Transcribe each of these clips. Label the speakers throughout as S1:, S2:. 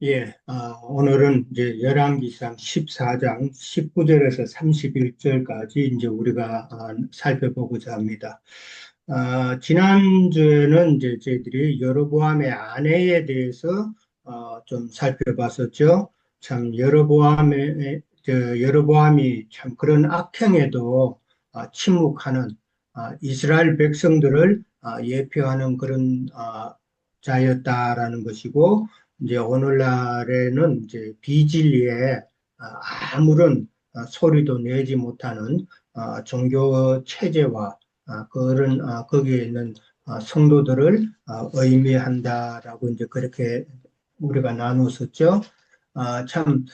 S1: 예, 오늘은 이제 열왕기상 14장 19절에서 31절까지 이제 우리가 살펴보고자 합니다. 지난주에는 이제 저희들이 여로보암의 아내에 대해서 좀 살펴봤었죠. 참 여로보암이 참 그런 악행에도 침묵하는 이스라엘 백성들을 예표하는 그런 자였다라는 것이고, 이제 오늘날에는 이제 비진리에 아무런 소리도 내지 못하는 종교 체제와 그런 거기에 있는 성도들을 의미한다라고 이제 그렇게 우리가 나누었었죠. 참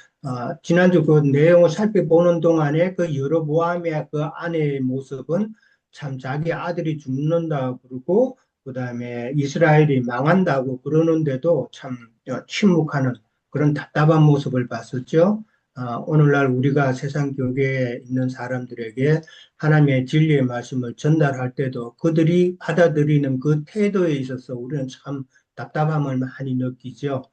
S1: 지난주 그 내용을 살펴보는 동안에 그 여로보암의 그 아내의 모습은 참 자기 아들이 죽는다 그러고 그다음에 이스라엘이 망한다고 그러는데도 참 침묵하는 그런 답답한 모습을 봤었죠. 오늘날 우리가 세상 교회에 있는 사람들에게 하나님의 진리의 말씀을 전달할 때도 그들이 받아들이는 그 태도에 있어서 우리는 참 답답함을 많이 느끼죠.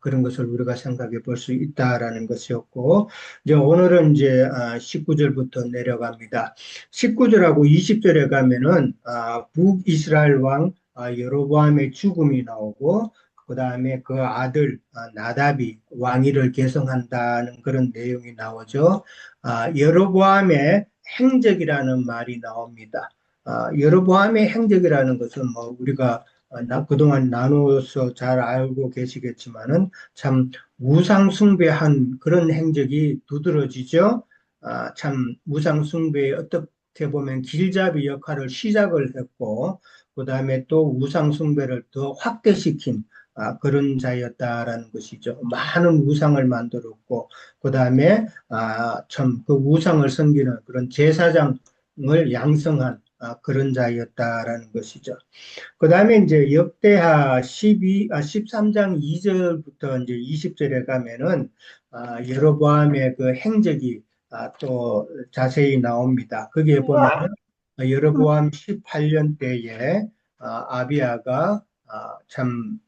S1: 그런 것을 우리가 생각해 볼 수 있다라는 것이었고, 이제 오늘은 이제 19절부터 내려갑니다. 19절하고 20절에 가면은 북이스라엘 왕 여로보암의 죽음이 나오고, 그 다음에 그 아들 나답이 왕위를 계승한다는 그런 내용이 나오죠. 여로보암의 행적이라는 말이 나옵니다. 여로보암의 행적이라는 것은 뭐 우리가 그동안 나누어서 잘 알고 계시겠지만은 참 우상 숭배한 그런 행적이 두드러지죠. 참 우상 숭배에 어떻게 보면 길잡이 역할을 시작을 했고, 그 다음에 또 우상 숭배를 더 확대시킨 그런 자였다라는 것이죠. 많은 우상을 만들었고, 그 다음에 참 그 우상을 섬기는 그런 제사장을 양성한 그런 자였다라는 것이죠. 그 다음에 이제 역대하 13장 2절부터 이제 20절에 가면은, 여로보암의 그 행적이 또 자세히 나옵니다. 거기에 보면 여로보암 18년 때에 아비야가 참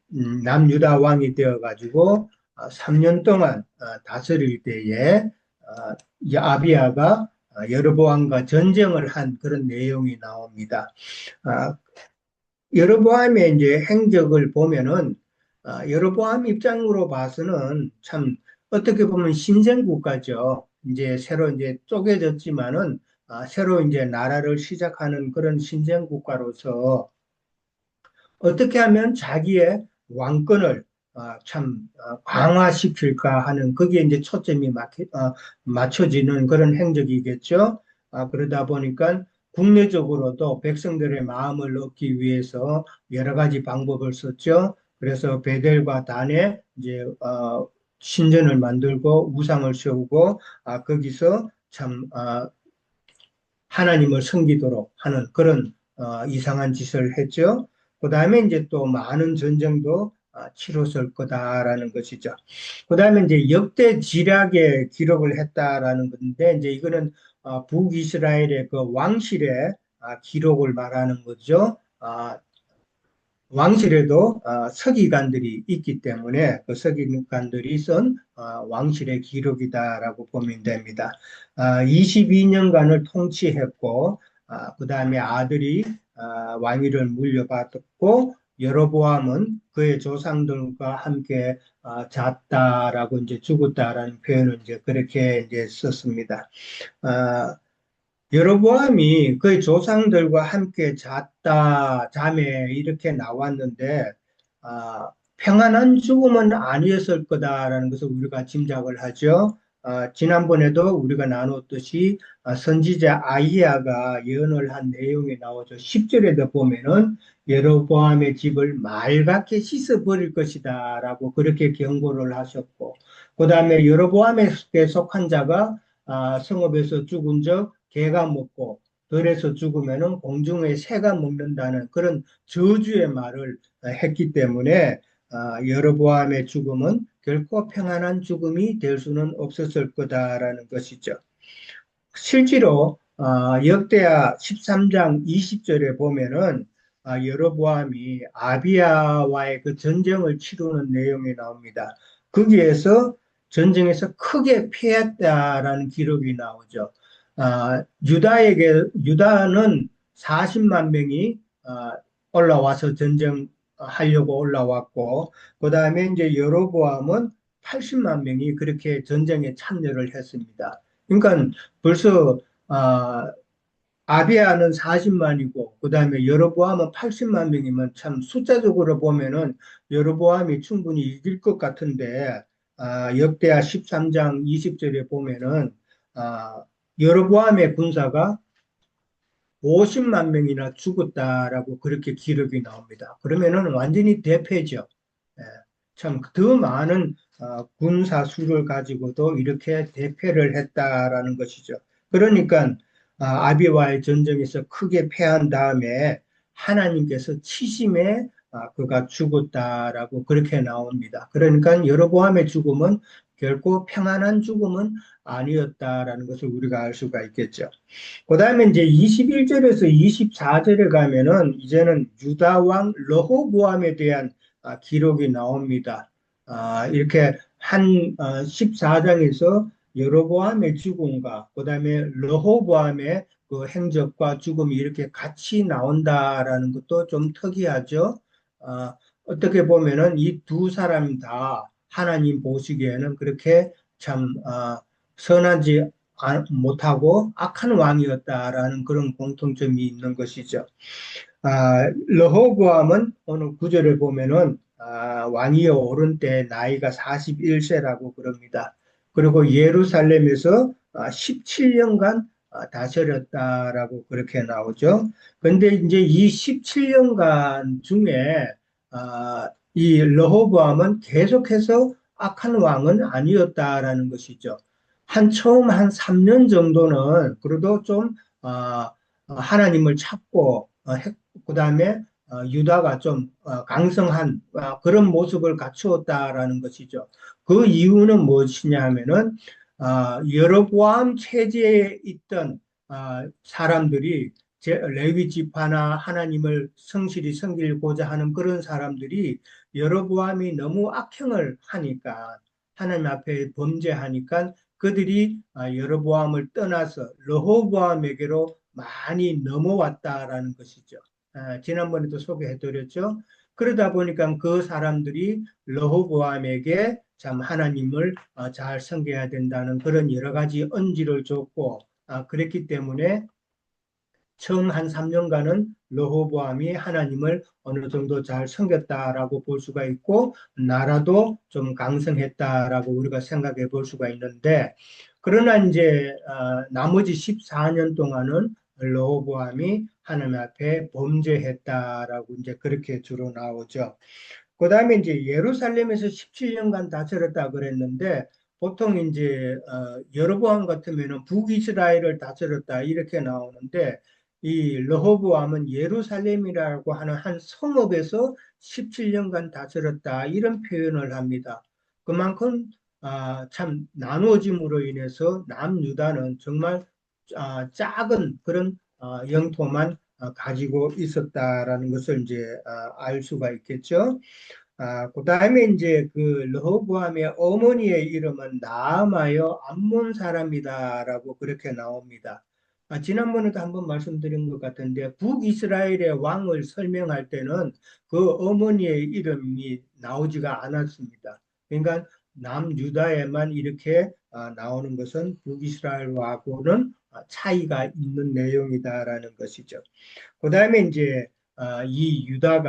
S1: 남유다 왕이 되어가지고 3년 동안 다스릴 때에 이 아비야가 여로보암과 전쟁을 한 그런 내용이 나옵니다. 아, 여로보암의 이제 행적을 보면은 여로보암 입장으로 봐서는 참 어떻게 보면 신생 국가죠. 이제 새로 이제 쪼개졌지만은 새로 이제 나라를 시작하는 그런 신생 국가로서 어떻게 하면 자기의 왕권을 참 강화시킬까 하는 거기에 이제 초점이 맞춰지는 그런 행적이겠죠. 그러다 보니까 국내적으로도 백성들의 마음을 얻기 위해서 여러 가지 방법을 썼죠. 그래서 베델과 단에 이제 신전을 만들고 우상을 세우고 거기서 참 하나님을 섬기도록 하는 그런 이상한 짓을 했죠. 그 다음에 이제 또 많은 전쟁도 치렀을 거다라는 것이죠. 그 다음에 이제 역대 지략에 기록을 했다라는 건데, 이제 이거는 북이스라엘의 그 왕실의 기록을 말하는 거죠. 왕실에도 서기관들이 있기 때문에 그 서기관들이 쓴 왕실의 기록이다라고 보면 됩니다. 22년간을 통치했고, 그 다음에 아들이 왕위를 물려받았고, 여로보암은 그의 조상들과 함께 잤다라고 이제 죽었다라는 표현을 이제 그렇게 이제 썼습니다. 아, 여로보암이 그의 조상들과 함께 잤다, 잠에 이렇게 나왔는데, 평안한 죽음은 아니었을 거다라는 것을 우리가 짐작을 하죠. 지난번에도 우리가 나눴듯이 선지자 아이야가 예언을 한 내용이 나오죠. 10절에도 보면은 여로보암의 집을 맑게 씻어버릴 것이다라고 그렇게 경고를 하셨고, 그 다음에 여로보암에 속한 자가 성읍에서 죽은 적 개가 먹고 들에서 죽으면은 공중의 새가 먹는다는 그런 저주의 말을 했기 때문에 여로보암의 죽음은 결코 평안한 죽음이 될 수는 없었을 거다라는 것이죠. 실제로 역대하 13장 20절에 보면은 여로보암이 아비야와의 그 전쟁을 치르는 내용이 나옵니다. 거기에서 전쟁에서 크게 패했다라는 기록이 나오죠. 유다는 40만 명이 올라와서 전쟁하려고 올라왔고, 그 다음에 이제 여로보암은 80만 명이 그렇게 전쟁에 참여를 했습니다. 그러니까 벌써 아비아는 40만이고, 그 다음에 여로보암은 80만 명이면 참 숫자적으로 보면은 여로보암이 충분히 이길 것 같은데, 역대하 13장 20절에 보면은, 여로보암의 군사가 50만 명이나 죽었다라고 그렇게 기록이 나옵니다. 그러면은 완전히 대패죠. 예, 참 더 많은 군사 수를 가지고도 이렇게 대패를 했다라는 것이죠. 그러니까 아비와의 전쟁에서 크게 패한 다음에 하나님께서 치심에 그가 죽었다라고 그렇게 나옵니다. 그러니까 여로보암의 죽음은 결코 평안한 죽음은 아니었다라는 것을 우리가 알 수가 있겠죠. 그 다음에 이제 21절에서 24절에 가면은 이제는 유다 왕 르호보암에 대한 기록이 나옵니다. 이렇게 14장에서 여로보암의 죽음과 그 다음에 르호보암의 그 행적과 죽음이 이렇게 같이 나온다라는 것도 좀 특이하죠. 어떻게 보면은 이 두 사람 다 하나님 보시기에는 그렇게 참 선하지 못하고 악한 왕이었다라는 그런 공통점이 있는 것이죠. 르호보암은 오늘 구절을 보면은 왕위에 오른 때 나이가 41세라고 그럽니다. 그리고 예루살렘에서 17년간 다스렸다라고 그렇게 나오죠. 그런데 이제 이 17년간 중에 이 르호보암은 계속해서 악한 왕은 아니었다라는 것이죠. 처음 한 3년 정도는 그래도 좀 하나님을 찾고 그다음에 유다가 좀 강성한 그런 모습을 갖추었다라는 것이죠. 그 이유는 무엇이냐 하면은 여로보암 체제에 있던 사람들이 레위 지파나 하나님을 성실히 섬기고자 하는 그런 사람들이 여로보암이 너무 악행을 하니까 하나님 앞에 범죄하니까 그들이 여로보암을 떠나서 르호보암에게로 많이 넘어왔다라는 것이죠. 지난번에도 소개해드렸죠. 그러다 보니까 그 사람들이 르호보암에게 참 하나님을 잘 섬겨야 된다는 그런 여러 가지 언지를 줬고, 그랬기 때문에 처음 한 3년간은 르호보암이 하나님을 어느 정도 잘 섬겼다라고 볼 수가 있고 나라도 좀 강성했다라고 우리가 생각해 볼 수가 있는데 그러나 이제 나머지 14년 동안은 르호보암이 하나님 앞에 범죄했다라고 이제 그렇게 주로 나오죠. 그다음에 이제 예루살렘에서 17년간 다스렸다 그랬는데 보통 이제 여로보암 같으면은 북이스라엘을 다스렸다 이렇게 나오는데 이 르호보암은 예루살렘이라고 하는 한 성읍에서 17년간 다스렸다 이런 표현을 합니다. 그만큼 참 나누어짐으로 인해서 남유다는 정말 작은 그런 영토만 가지고 있었다라는 것을 이제 알 수가 있겠죠. 그다음에 이제 그 르호보암의 어머니의 이름은 나아마여 암몬 사람이다라고 그렇게 나옵니다. 지난번에도 한번 말씀드린 것 같은데 북이스라엘의 왕을 설명할 때는 그 어머니의 이름이 나오지가 않았습니다. 그러니까 남유다에만 이렇게 나오는 것은 북이스라엘하고는 차이가 있는 내용이다라는 것이죠. 그다음에 이제 이 유다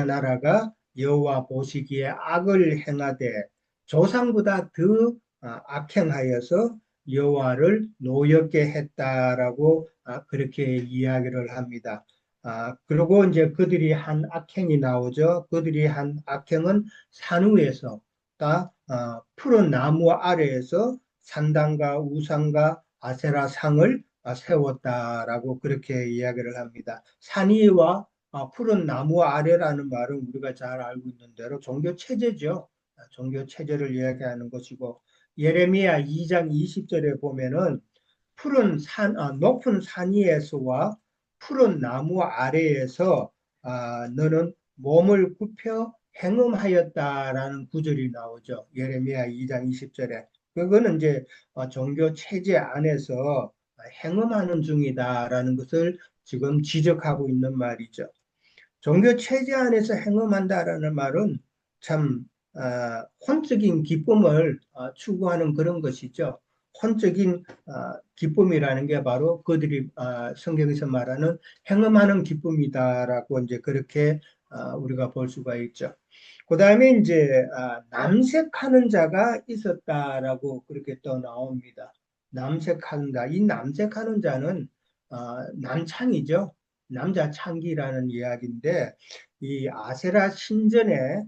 S1: 나라가 여호와 보시기에 악을 행하되 조상보다 더 악행하여서 여호와를 노엽게 했다라고 그렇게 이야기를 합니다. 그리고 이제 그들이 한 악행이 나오죠. 그들이 한 악행은 산 위에서 푸른 나무 아래에서 산당과 우상과 아세라 상을 세웠다라고 그렇게 이야기를 합니다. 산 위와 푸른 나무 아래라는 말은 우리가 잘 알고 있는 대로 종교 체제죠. 종교 체제를 이야기하는 것이고 예레미야 2장 20절에 보면은 높은 산 위에서와 푸른 나무 아래에서 너는 몸을 굽혀 행음하였다라는 구절이 나오죠. 예레미야 2장 20절에. 그거는 이제 종교 체제 안에서 행음하는 중이다라는 것을 지금 지적하고 있는 말이죠. 종교 체제 안에서 행음한다라는 말은 참 혼적인 기쁨을 추구하는 그런 것이죠. 혼적인 기쁨이라는 게 바로 그들이 성경에서 말하는 행음하는 기쁨이다라고 이제 그렇게 우리가 볼 수가 있죠. 그 다음에 이제 남색하는 자가 있었다라고 그렇게 또 나옵니다. 남색한다. 이 남색하는 자는 남창이죠. 남자 창기라는 이야기인데 이 아세라 신전에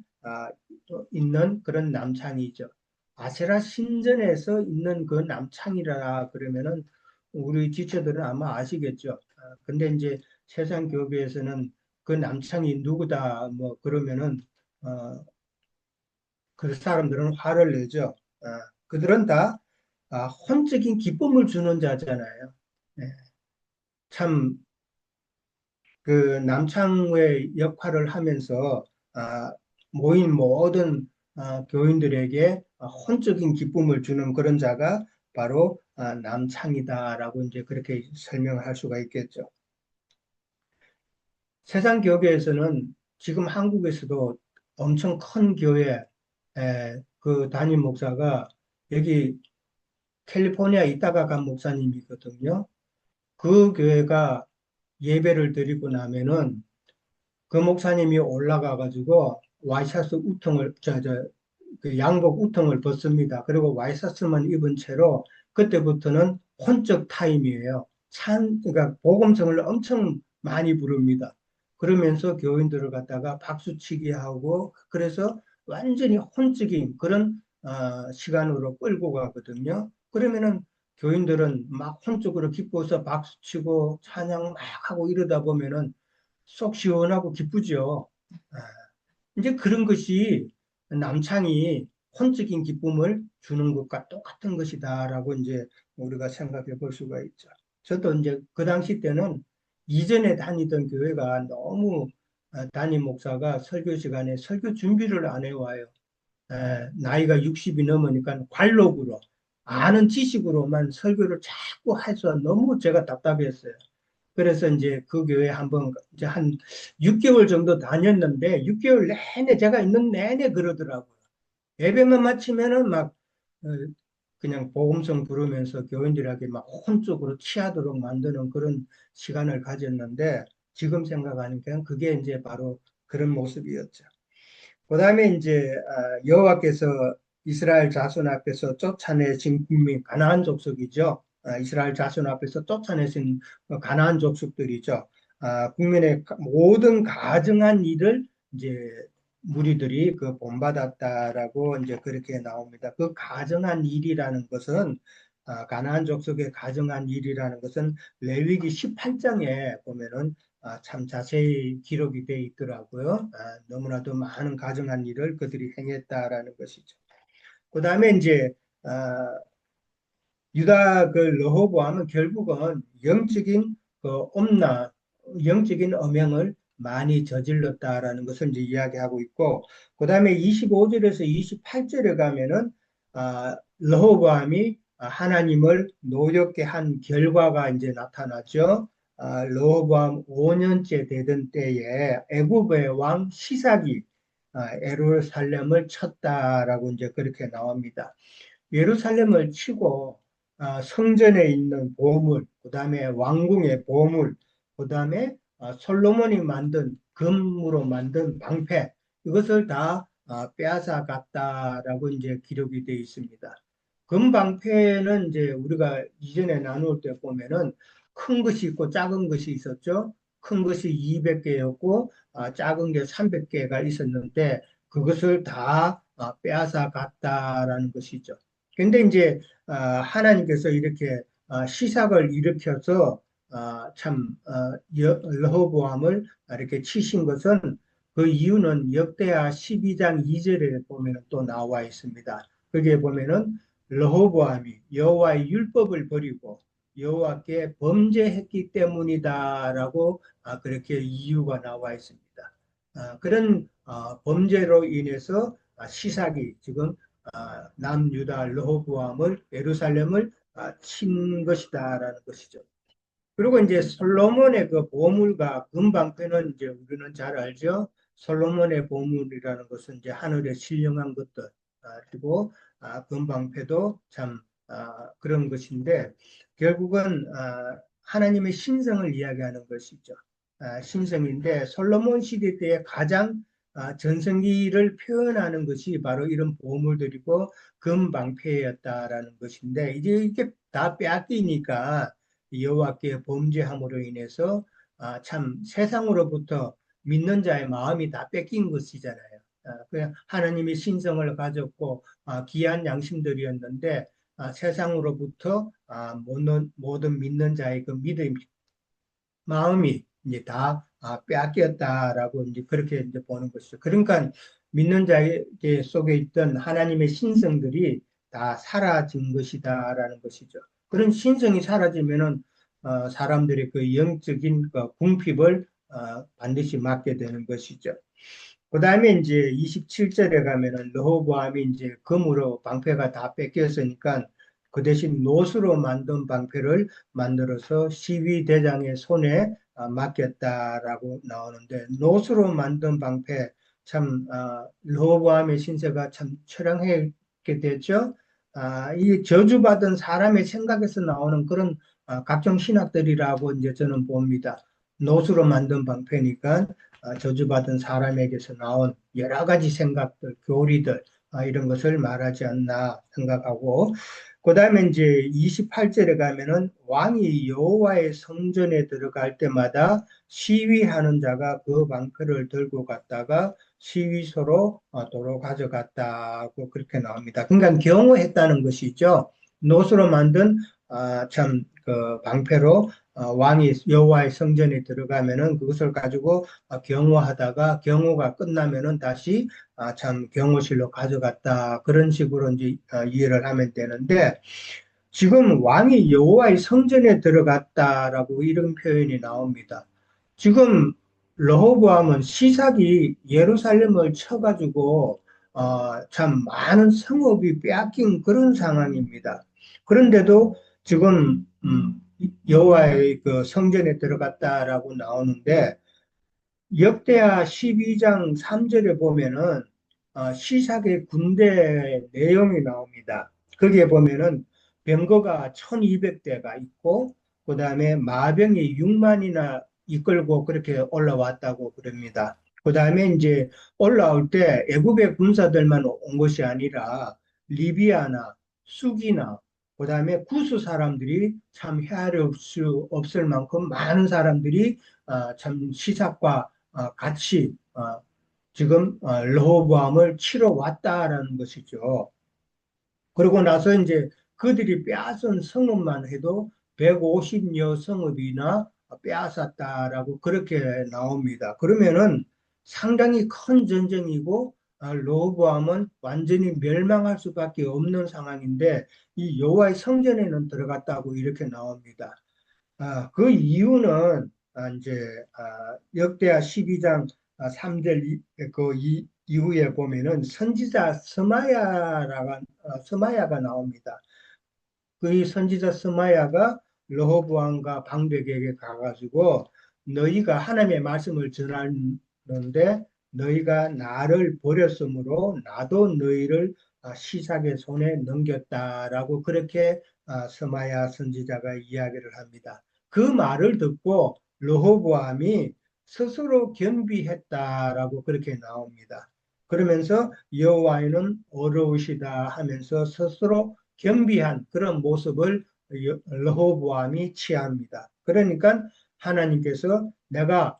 S1: 있는 그런 남창이죠. 아세라 신전에서 있는 그 남창이라 그러면은 우리 지체들은 아마 아시겠죠. 근데 이제 세상 교회에서는 그 남창이 누구다 뭐 그러면은 그 사람들은 화를 내죠. 그들은 다 혼적인 기쁨을 주는 자잖아요. 네. 참 그 남창의 역할을 하면서 모인 모든 교인들에게 혼적인 기쁨을 주는 그런 자가 바로 남창이다라고 이제 그렇게 설명을 할 수가 있겠죠. 세상 교회에서는 지금 한국에서도 엄청 큰 교회 그 담임 목사가 여기 캘리포니아 있다가 간 목사님이거든요. 그 교회가 예배를 드리고 나면은 그 목사님이 올라가 가지고 와이셔츠 우통을 그 양복 우통을 벗습니다. 그리고 와이셔츠만 입은 채로 그때부터는 혼적 타임이에요. 그러니까 복음성을 엄청 많이 부릅니다. 그러면서 교인들을 갖다가 박수치기 하고 그래서 완전히 혼적인 그런 시간으로 끌고 가거든요. 그러면은 교인들은 막 혼적으로 기뻐서 박수치고 찬양 막 하고 이러다 보면은 속 시원하고 기쁘죠. 아, 이제 그런 것이 남창이 혼적인 기쁨을 주는 것과 똑같은 것이다라고 이제 우리가 생각해 볼 수가 있죠. 저도 이제 그 당시 때는 이전에 다니던 교회가 너무 담임 목사가 설교 시간에 설교 준비를 안 해와요. 나이가 60이 넘으니까 관록으로 아는 지식으로만 설교를 자꾸 해서 너무 제가 답답했어요. 그래서 이제 그 교회 한번 이제 한 6개월 정도 다녔는데 6개월 내내 제가 있는 내내 그러더라고요. 예배만 마치면은 막 어, 그냥 복음성 부르면서 교인들에게 막 혼적으로 취하도록 만드는 그런 시간을 가졌는데 지금 생각하니까 그게 이제 바로 그런 모습이었죠. 그다음에 이제 여호와께서 이스라엘 자손 앞에서 쫓아내신 국민 가나안 족속이죠. 이스라엘 자손 앞에서 쫓아내신 가나안 족속들이죠. 국민의 모든 가증한 일을 이제 무리들이 그 본받았다라고 이제 그렇게 나옵니다. 그 가증한 일이라는 것은 가나안 족속의 가증한 일이라는 것은 레위기 18장에 보면은 참 자세히 기록이 돼 있더라고요. 너무나도 많은 가증한 일을 그들이 행했다라는 것이죠. 그 다음에 이제 유다 그 르호보암은 결국은 영적인 그 영적인 엄행을 많이 저질렀다라는 것을 이제 이야기하고 있고, 그 다음에 25절에서 28절에 가면은 르호보암이 하나님을 노엽게 한 결과가 이제 나타나죠. 르호보암 5년째 되던 때에 애굽의 왕 시삭이 예루살렘을 쳤다라고 이제 그렇게 나옵니다. 예루살렘을 치고 성전에 있는 보물, 그다음에 왕궁의 보물, 그다음에 솔로몬이 만든 금으로 만든 방패 이것을 다 빼앗아 갔다라고 이제 기록이 되어 있습니다. 금 방패는 이제 우리가 이전에 나눌 때 보면은 큰 것이 있고 작은 것이 있었죠. 큰 것이 200개였고 작은 게 300개가 있었는데 그것을 다 빼앗아 갔다라는 것이죠. 근데 이제 하나님께서 이렇게 시삭을 일으켜서 참 여호보암을 이렇게 치신 것은 그 이유는 역대하 12장 2절에 보면 또 나와 있습니다. 거기에 보면은 여호보암이 여호와의 율법을 버리고 여호와께 범죄했기 때문이다라고 그렇게 이유가 나와 있습니다. 그런 범죄로 인해서 시삭이 지금 남유다 르호보암을 예루살렘을 친 것이다라는 것이죠. 그리고 이제 솔로몬의 그 보물과 금방패는 이제 우리는 잘 알죠. 솔로몬의 보물이라는 것은 이제 하늘에 신령한 것들, 그리고 금방패도 참 그런 것인데 결국은 하나님의 신성을 이야기하는 것이죠. 신성인데 솔로몬 시대 때에 가장 전성기를 표현하는 것이 바로 이런 보물들이고 금방패였다라는 것인데 이제 이게 다 빼앗기니까 여호와께 범죄함으로 인해서 참 세상으로부터 믿는 자의 마음이 다 뺏긴 것이잖아요. 그냥 하나님의 신성을 가졌고 귀한 양심들이었는데 세상으로부터 모든 믿는 자의 그 믿음 마음이 이제 다 빼앗겼다라고 이제 그렇게 이제 보는 것이죠. 그러니까 믿는 자에게 속에 있던 하나님의 신성들이 다 사라진 것이다라는 것이죠. 그런 신성이 사라지면은 사람들의 그 영적인 그 궁핍을 반드시 맞게 되는 것이죠. 그 다음에 이제 27절에 가면은 르호보암이 이제 금으로 방패가 다 뺏겼으니까 그 대신 노수로 만든 방패를 만들어서 시위대장의 손에 맡겼다라고 나오는데 노수로 만든 방패 참 르호보암의 신세가 참 처량하게 됐죠. 이 저주받은 사람의 생각에서 나오는 그런 각종 신학들이라고 이제 저는 봅니다. 노수로 만든 방패니까 저주받은 사람에게서 나온 여러 가지 생각들, 교리들, 이런 것을 말하지 않나 생각하고, 그 다음에 이제 28절에 가면은 왕이 여호와의 성전에 들어갈 때마다 시위하는 자가 그 방패를 들고 갔다가 시위소로 도로 가져갔다고 그렇게 나옵니다. 그러니까 경호했다는 것이죠. 노수로 만든 참그 방패로 왕이 여호와의 성전에 들어가면은 그것을 가지고 경호하다가 경호가 끝나면은 다시 참 경호실로 가져갔다 그런 식으로 이제 이해를 하면 되는데 지금 왕이 여호와의 성전에 들어갔다라고 이런 표현이 나옵니다. 지금 르호보암은 시삭이 예루살렘을 쳐가지고 참 많은 성읍이 빼앗긴 그런 상황입니다. 그런데도 지금 여호와의 그 성전에 들어갔다라고 나오는데 역대하 12장 3절에 보면은 시삭의 군대 내용이 나옵니다. 거기에 보면은 병거가 1200대가 있고 그 다음에 마병이 6만이나 이끌고 그렇게 올라왔다고 그럽니다. 그 다음에 이제 올라올 때 애굽의 군사들만 온 것이 아니라 리비아나 수기나 그 다음에 구스 사람들이 참 헤아릴 수 없을 만큼 많은 사람들이 참 시삭과 같이 지금 르호보암을 치러 왔다라는 것이죠. 그러고 나서 이제 그들이 빼앗은 성읍만 해도 150여 성읍이나 빼앗았다라고 그렇게 나옵니다. 그러면은 상당히 큰 전쟁이고 르호보암은 완전히 멸망할 수밖에 없는 상황인데 이 여호와의 성전에는 들어갔다고 이렇게 나옵니다. 그 이유는 이제 역대하 12장 3절 이후에 보면은 선지자 스마야가 나옵니다. 그 선지자 스마야가 르호보암과 방백에게 가가지고 너희가 하나님의 말씀을 전하는데 너희가 나를 버렸으므로 나도 너희를 시삭의 손에 넘겼다라고 그렇게 스마야 선지자가 이야기를 합니다. 그 말을 듣고 르호보암이 스스로 겸비했다라고 그렇게 나옵니다. 그러면서 여호와는 어려우시다 하면서 스스로 겸비한 그런 모습을 르호보암이 취합니다. 그러니까 하나님께서 내가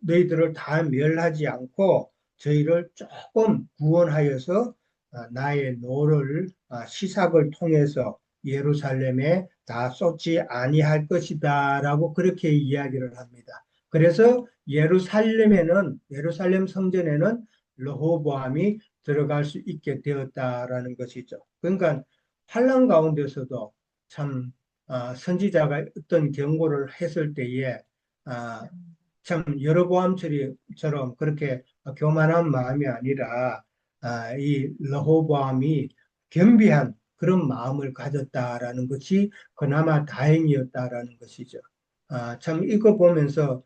S1: 너희들을 다 멸하지 않고 저희를 조금 구원하여서 나의 노를 시삭을 통해서 예루살렘에 다 쏟지 아니할 것이다라고 그렇게 이야기를 합니다. 그래서 예루살렘 성전에는 르호보암이 들어갈 수 있게 되었다라는 것이죠. 그러니까 환란 가운데서도 참 선지자가 어떤 경고를 했을 때에 참 여로보암처럼 그렇게 교만한 마음이 아니라 이 러호보암이 겸비한 그런 마음을 가졌다라는 것이 그나마 다행이었다라는 것이죠. 참 이거 보면서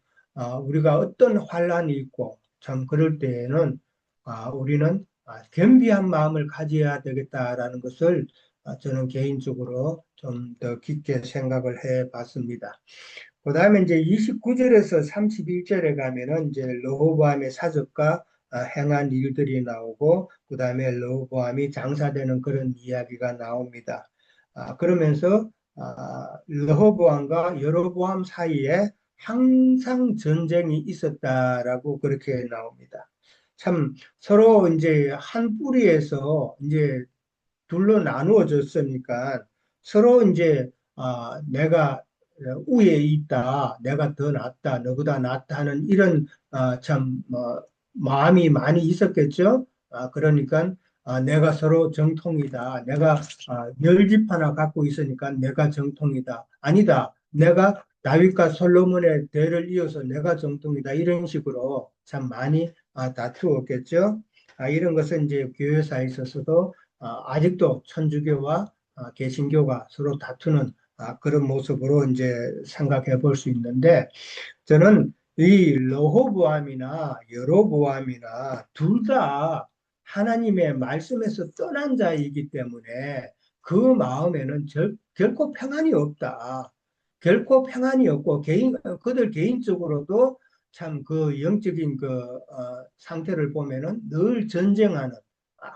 S1: 우리가 어떤 환란이 있고 참 그럴 때에는 우리는 겸비한 마음을 가져야 되겠다라는 것을 저는 개인적으로 좀 더 깊게 생각을 해 봤습니다. 그 다음에 이제 29절에서 31절에 가면은 이제 르호보암의 사적과 행한 일들이 나오고, 그 다음에 르호보암이 장사되는 그런 이야기가 나옵니다. 그러면서 르호보암과 여로보암 사이에 항상 전쟁이 있었다라고 그렇게 나옵니다. 참 서로 이제 한 뿌리에서 이제 둘로 나누어졌으니까 서로 이제 내가 우에 있다, 내가 더 낫다, 너보다 낫다 하는 이런 참 마음이 많이 있었겠죠. 그러니까 내가 서로 정통이다. 내가 멸집 하나 갖고 있으니까 내가 정통이다. 아니다. 내가 다윗과 솔로몬의 대를 이어서 내가 정통이다. 이런 식으로 참 많이 다투었겠죠. 이런 것은 이제 교회사에 있어서도 아직도 천주교와 개신교가 서로 다투는 그런 모습으로 이제 생각해 볼 수 있는데 저는 이 르호보암이나 여로보암이나 둘 다 하나님의 말씀에서 떠난 자이기 때문에 그 마음에는 결코 평안이 없다. 결코 평안이 없고 그들 개인적으로도 참 그 영적인 그 상태를 보면은 늘 전쟁하는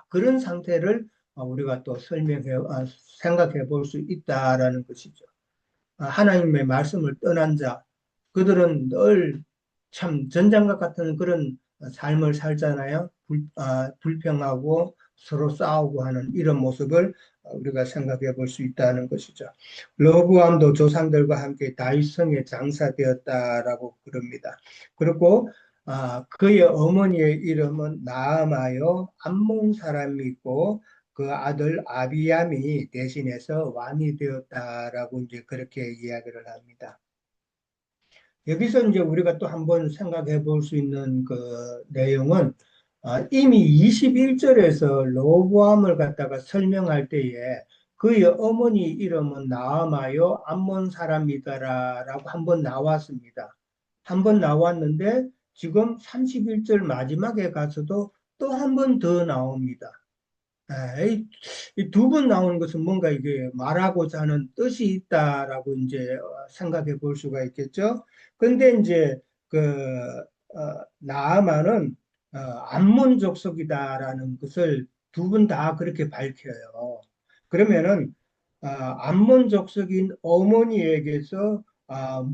S1: 그런 상태를 우리가 또 생각해 볼 수 있다라는 것이죠. 하나님의 말씀을 떠난 자, 그들은 늘 참 전장과 같은 그런 삶을 살잖아요. 불평하고 서로 싸우고 하는 이런 모습을 우리가 생각해 볼 수 있다는 것이죠. 러브암도 조상들과 함께 다윗성에 장사되었다라고 그럽니다. 그리고 그의 어머니의 이름은 나아마요 암몬 사람이고 그 아들 아비암이 대신해서 왕이 되었다라고 이제 그렇게 이야기를 합니다. 여기서 이제 우리가 또 한번 생각해 볼 수 있는 그 내용은 이미 21절에서 로보암을 갖다가 설명할 때에 그의 어머니 이름은 나아마요 암몬 사람이다라고 한번 나왔습니다. 한번 나왔는데 지금 31절 마지막에 가서도 또 한 번 더 나옵니다. 이두 번 나오는 것은 뭔가 이게 말하고자 하는 뜻이 있다라고 이제 생각해 볼 수가 있겠죠. 근데 이제 그 나아만은 암몬 족속이다라는 것을 두 분 다 그렇게 밝혀요. 그러면은 암몬 족속인 어머니에게서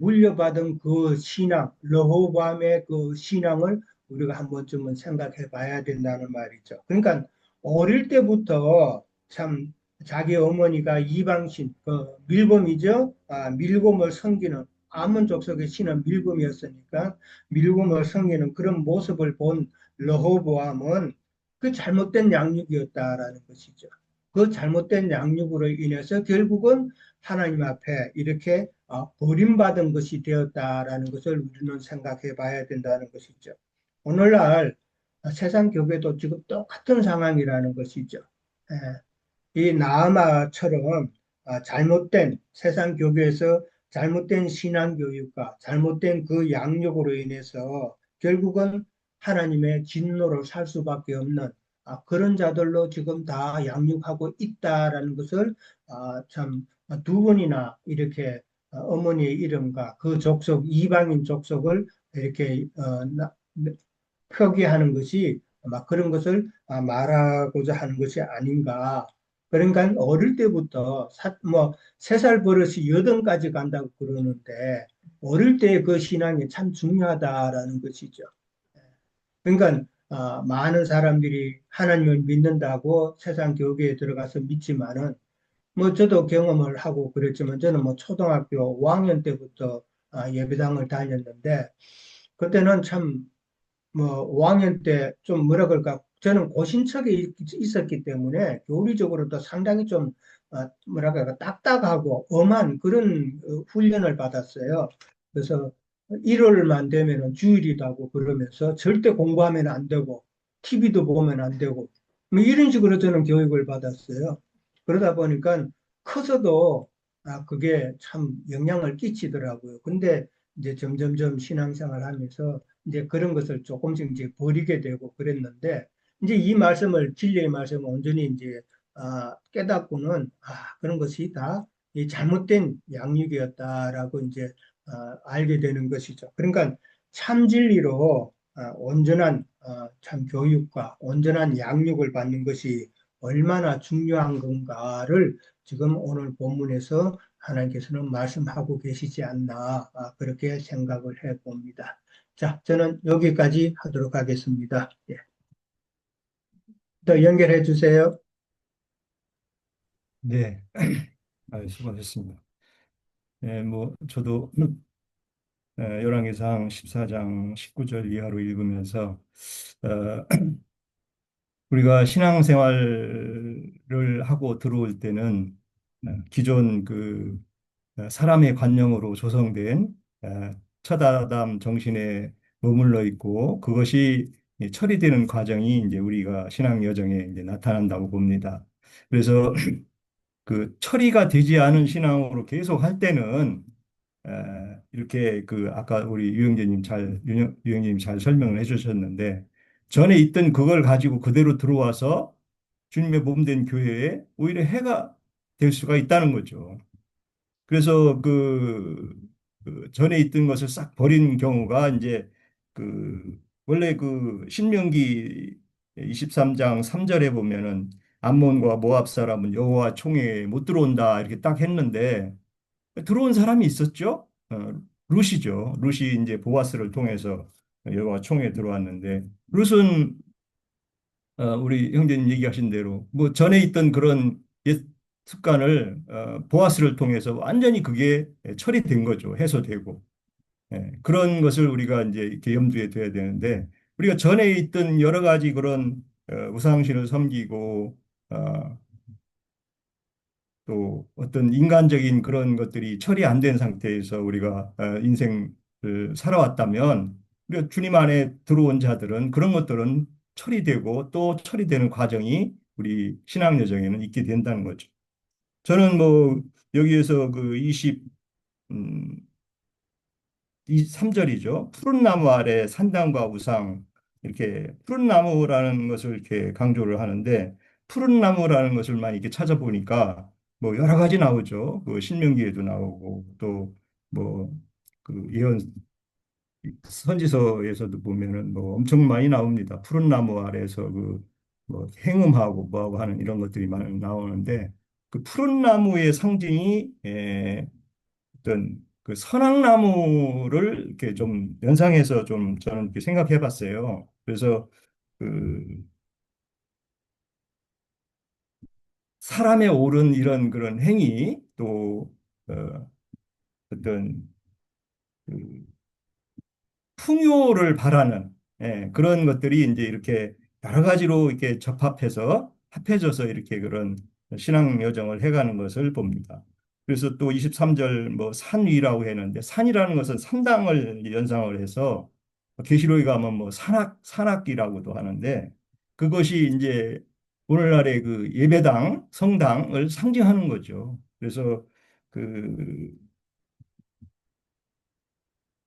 S1: 물려받은 그 신앙, 르호보암의 그 신앙을 우리가 한 번쯤은 생각해 봐야 된다는 말이죠. 그러니까 어릴 때부터 참 자기 어머니가 이방신, 그 밀곰이죠. 밀곰을 섬기는 아몬 족속의 신은 밀곰이었으니까 밀곰을 섬기는 그런 모습을 본 르호보암은 그 잘못된 양육이었다라는 것이죠. 그 잘못된 양육으로 인해서 결국은 하나님 앞에 이렇게 버림받은 것이 되었다라는 것을 우리는 생각해 봐야 된다는 것이죠. 오늘날 세상 교회도 지금 똑같은 상황이라는 것이죠. 이 나아마처럼 잘못된 세상 교회에서 잘못된 신앙 교육과 잘못된 그 양육으로 인해서 결국은 하나님의 진노를 살 수밖에 없는 그런 자들로 지금 다 양육하고 있다라는 것을 참 두 번이나 이렇게 어머니의 이름과 그 족속 이방인 족속을 이렇게 표기하는 것이 막 그런 것을 말하고자 하는 것이 아닌가. 그러니까 어릴 때부터 뭐 3살 버릇이 8까지 간다고 그러는데 어릴 때 그 신앙이 참 중요하다라는 것이죠. 그러니까 많은 사람들이 하나님을 믿는다고 세상 교회에 들어가서 믿지만은 뭐 저도 경험을 하고 그랬지만 저는 뭐 초등학교 5학년 때부터 예배당을 다녔는데 그때는 참 뭐 5학년 때 좀 뭐라 그럴까 저는 고신척에 있었기 때문에 교리적으로도 상당히 좀 뭐라 그럴까 딱딱하고 엄한 그런 훈련을 받았어요. 그래서 일요일만 되면은 주일이라고 그러면서 절대 공부하면 안 되고 TV도 보면 안 되고 뭐 이런 식으로 저는 교육을 받았어요. 그러다 보니까 커서도 그게 참 영향을 끼치더라고요. 근데 이제 점점점 신앙생활 하면서 이제 그런 것을 조금씩 이제 버리게 되고 그랬는데 이제 이 말씀을 진리의 말씀을 온전히 이제 깨닫고는 그런 것이 다 이 잘못된 양육이었다라고 이제 알게 되는 것이죠. 그러니까 참 진리로 온전한 참 교육과 온전한 양육을 받는 것이 얼마나 중요한 건가를 지금 오늘 본문에서 하나님께서는 말씀하고 계시지 않나 그렇게 생각을 해 봅니다. 자, 저는 여기까지 하도록 하겠습니다. 예. 더 연결해 주세요.
S2: 네, 수고하셨습니다. 네, 뭐 저도 열왕기상 14장 19절 이하로 읽으면서 어, 우리가 신앙생활을 하고 들어올 때는 기존 그 사람의 관념으로 조성된 첫아담 정신에 머물러 있고 그것이 처리되는 과정이 이제 우리가 신앙 여정에 이제 나타난다고 봅니다. 그래서 그 처리가 되지 않은 신앙으로 계속 할 때는 이렇게 그 아까 우리 유영재님 잘 설명을 해주셨는데 전에 있던 그걸 가지고 그대로 들어와서 주님의 몸된 교회에 오히려 해가 될 수가 있다는 거죠. 그래서 그 전에 있던 것을 싹 버린 경우가 이제 그 원래 그 신명기 23장 3절에 보면은 암몬과 모압 사람은 여호와 총회에 못 들어온다 이렇게 딱 했는데 들어온 사람이 있었죠. 룻이죠. 룻이 이제 보아스를 통해서 여호와 총회에 들어왔는데 룻은 우리 형제님 얘기하신 대로 뭐 전에 있던 그런 옛 습관을 보아스를 통해서 완전히 그게 처리된 거죠. 해소되고. 예, 그런 것을 우리가 이제 이렇게 염두에 둬야 되는데 우리가 전에 있던 여러 가지 그런 우상신을 섬기고 또 어떤 인간적인 그런 것들이 처리 안 된 상태에서 우리가 인생을 살아왔다면 우리가 주님 안에 들어온 자들은 그런 것들은 처리되고 또 처리되는 과정이 우리 신앙 여정에는 있게 된다는 거죠. 저는 뭐 여기에서 그 3절이죠. 푸른 나무 아래 산당과 우상 이렇게 푸른 나무라는 것을 이렇게 강조를 하는데 푸른 나무라는 것을 만 이렇게 찾아보니까 뭐 여러 가지 나오죠. 그 신명기에도 나오고 또 뭐 그 예언 선지서에서도 보면은 뭐 엄청 많이 나옵니다. 푸른 나무 아래에서 그 뭐 행음하고 뭐하고 하는 이런 것들이 많이 나오는데 그 푸른 나무의 상징이 어떤 그 선악나무를 이렇게 좀 연상해서 좀 저는 이렇게 생각해 봤어요. 그래서 그 사람의 옳은 이런 그런 행위 또 어떤 그 풍요를 바라는 그런 것들이 이제 이렇게 여러 가지로 이렇게 접합해서 합해져서 이렇게 그런 신앙 여정을 해가는 것을 봅니다. 그래서 또 23절 뭐 산 위라고 했는데 산이라는 것은 산당을 연상을 해서 계시록에 가면 뭐 산악기라고도 하는데 그것이 이제 오늘날의 그 예배당, 성당을 상징하는 거죠. 그래서 그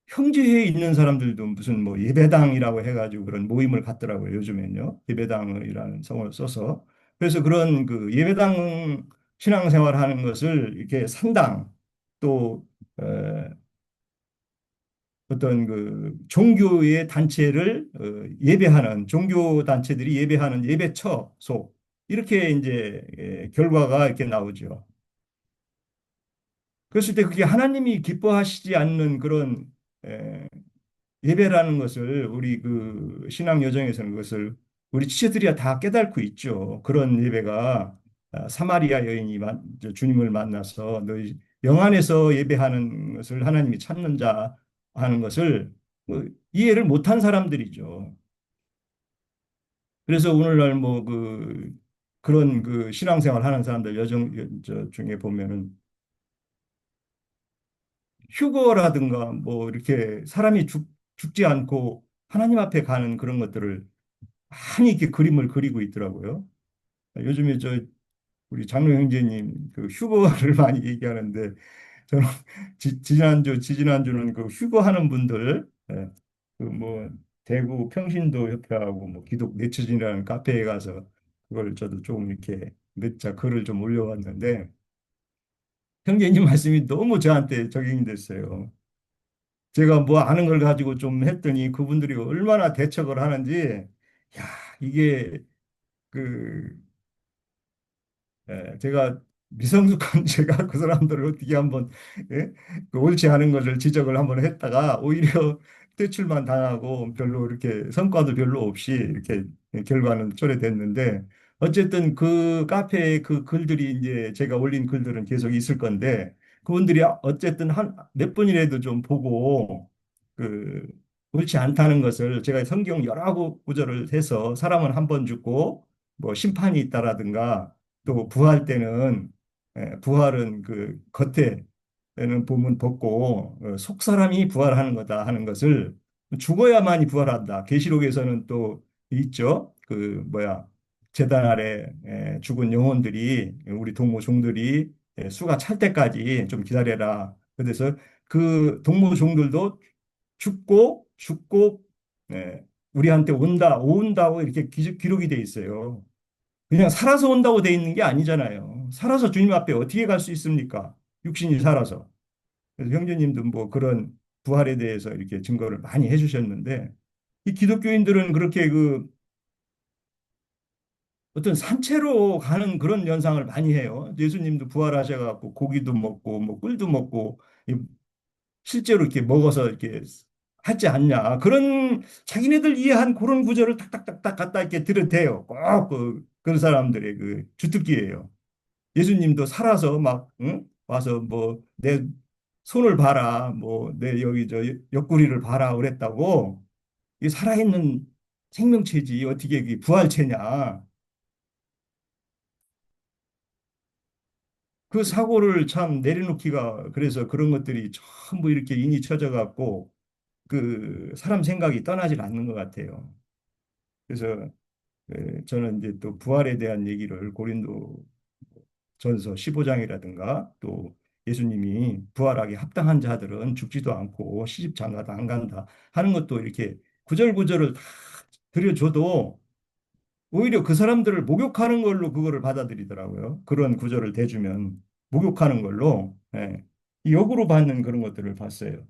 S2: 형제회에 있는 사람들도 무슨 뭐 예배당이라고 해가지고 그런 모임을 갖더라고요. 요즘엔요. 예배당이라는 성을 써서. 그래서 그런 그 예배당 신앙생활 하는 것을 이렇게 산당 또 어떤 그 종교의 단체를 예배하는 종교 단체들이 예배하는 예배처소 이렇게 이제 결과가 이렇게 나오죠. 그랬을 때 그게 하나님이 기뻐하시지 않는 그런 예배라는 것을 우리 그 신앙 여정에서는 그것을 우리 지체들이야 다 깨닫고 있죠. 그런 예배가 사마리아 여인이 주님을 만나서 너희 영 안에서 예배하는 것을 하나님이 찾는 자 하는 것을 뭐 이해를 못한 사람들이죠. 그래서 오늘날 뭐 그 그런 그 신앙생활 하는 사람들 중에 보면은 휴거라든가 뭐 이렇게 사람이 죽지 않고 하나님 앞에 가는 그런 것들을 많이 이렇게 그림을 그리고 있더라고요. 요즘에 우리 장로 형제님 그 휴거를 많이 얘기하는데 저는 지지난주는 그 휴거하는 분들, 그 뭐 대구 평신도 협회하고 뭐 기독 내처진이라는 카페에 가서 그걸 저도 좀 이렇게 몇 자 글을 좀 올려왔는데 형제님 말씀이 너무 저한테 적용이 됐어요. 제가 뭐 아는 걸 가지고 좀 했더니 그분들이 얼마나 대처를 하는지, 야, 이게 그 제가 미성숙한 제가 그 사람들을 어떻게 한번 예? 그 옳지 않은 것을 지적을 한번 했다가 오히려 퇴출만 당하고 별로 이렇게 성과도 별로 없이 이렇게 결과는 초래됐는데 어쨌든 그 카페에 그 글들이 이제 제가 올린 글들은 계속 있을 건데 그분들이 어쨌든 한 몇 번이라도 좀 보고 그 옳지 않다는 것을 제가 성경 여러 구절을 해서 사람은 한 번 죽고 뭐 심판이 있다라든가 또 부활 때는 부활은 그 겉에는 몸은 벗고 속 사람이 부활하는 거다 하는 것을 죽어야만이 부활한다. 계시록에서는 또 있죠. 그 뭐야 제단 아래 죽은 영혼들이 우리 동무 종들이 수가 찰 때까지 좀 기다려라. 그래서 그 동무 종들도 죽고 우리한테 온다고 이렇게 기록이 돼 있어요. 그냥 살아서 온다고 돼 있는 게 아니잖아요. 살아서 주님 앞에 어떻게 갈 수 있습니까? 육신이 살아서. 그래서 형제님도 뭐 그런 부활에 대해서 이렇게 증거를 많이 해주셨는데, 이 기독교인들은 그렇게 그 어떤 산채로 가는 그런 연상을 많이 해요. 예수님도 부활하셔갖고 고기도 먹고 뭐 꿀도 먹고 실제로 이렇게 먹어서 이렇게 하지 않냐. 그런 자기네들 이해한 그런 구절을 탁탁탁탁 갖다 이렇게 들여대요. 꼭 그런 사람들의 그 주특기예요. 예수님도 살아서 막 응? 와서 뭐 내 손을 봐라, 뭐 내 여기 저 옆구리를 봐라 그랬다고. 이 살아있는 생명체지 어떻게 이게 부활체냐. 그 사고를 참 내려놓기가 그래서 그런 것들이 전부 이렇게 인이 쳐져 갖고 그 사람 생각이 떠나질 않는 것 같아요. 그래서 저는 이제 또 부활에 대한 얘기를 고린도 전서 15장이라든가 또 예수님이 부활하기 합당한 자들은 죽지도 않고 시집 장가도 안 간다 하는 것도 이렇게 구절구절을 다 들여줘도 오히려 그 사람들을 목욕하는 걸로 그거를 받아들이더라고요. 그런 구절을 대주면 목욕하는 걸로 이 역으로 받는 그런 것들을 봤어요.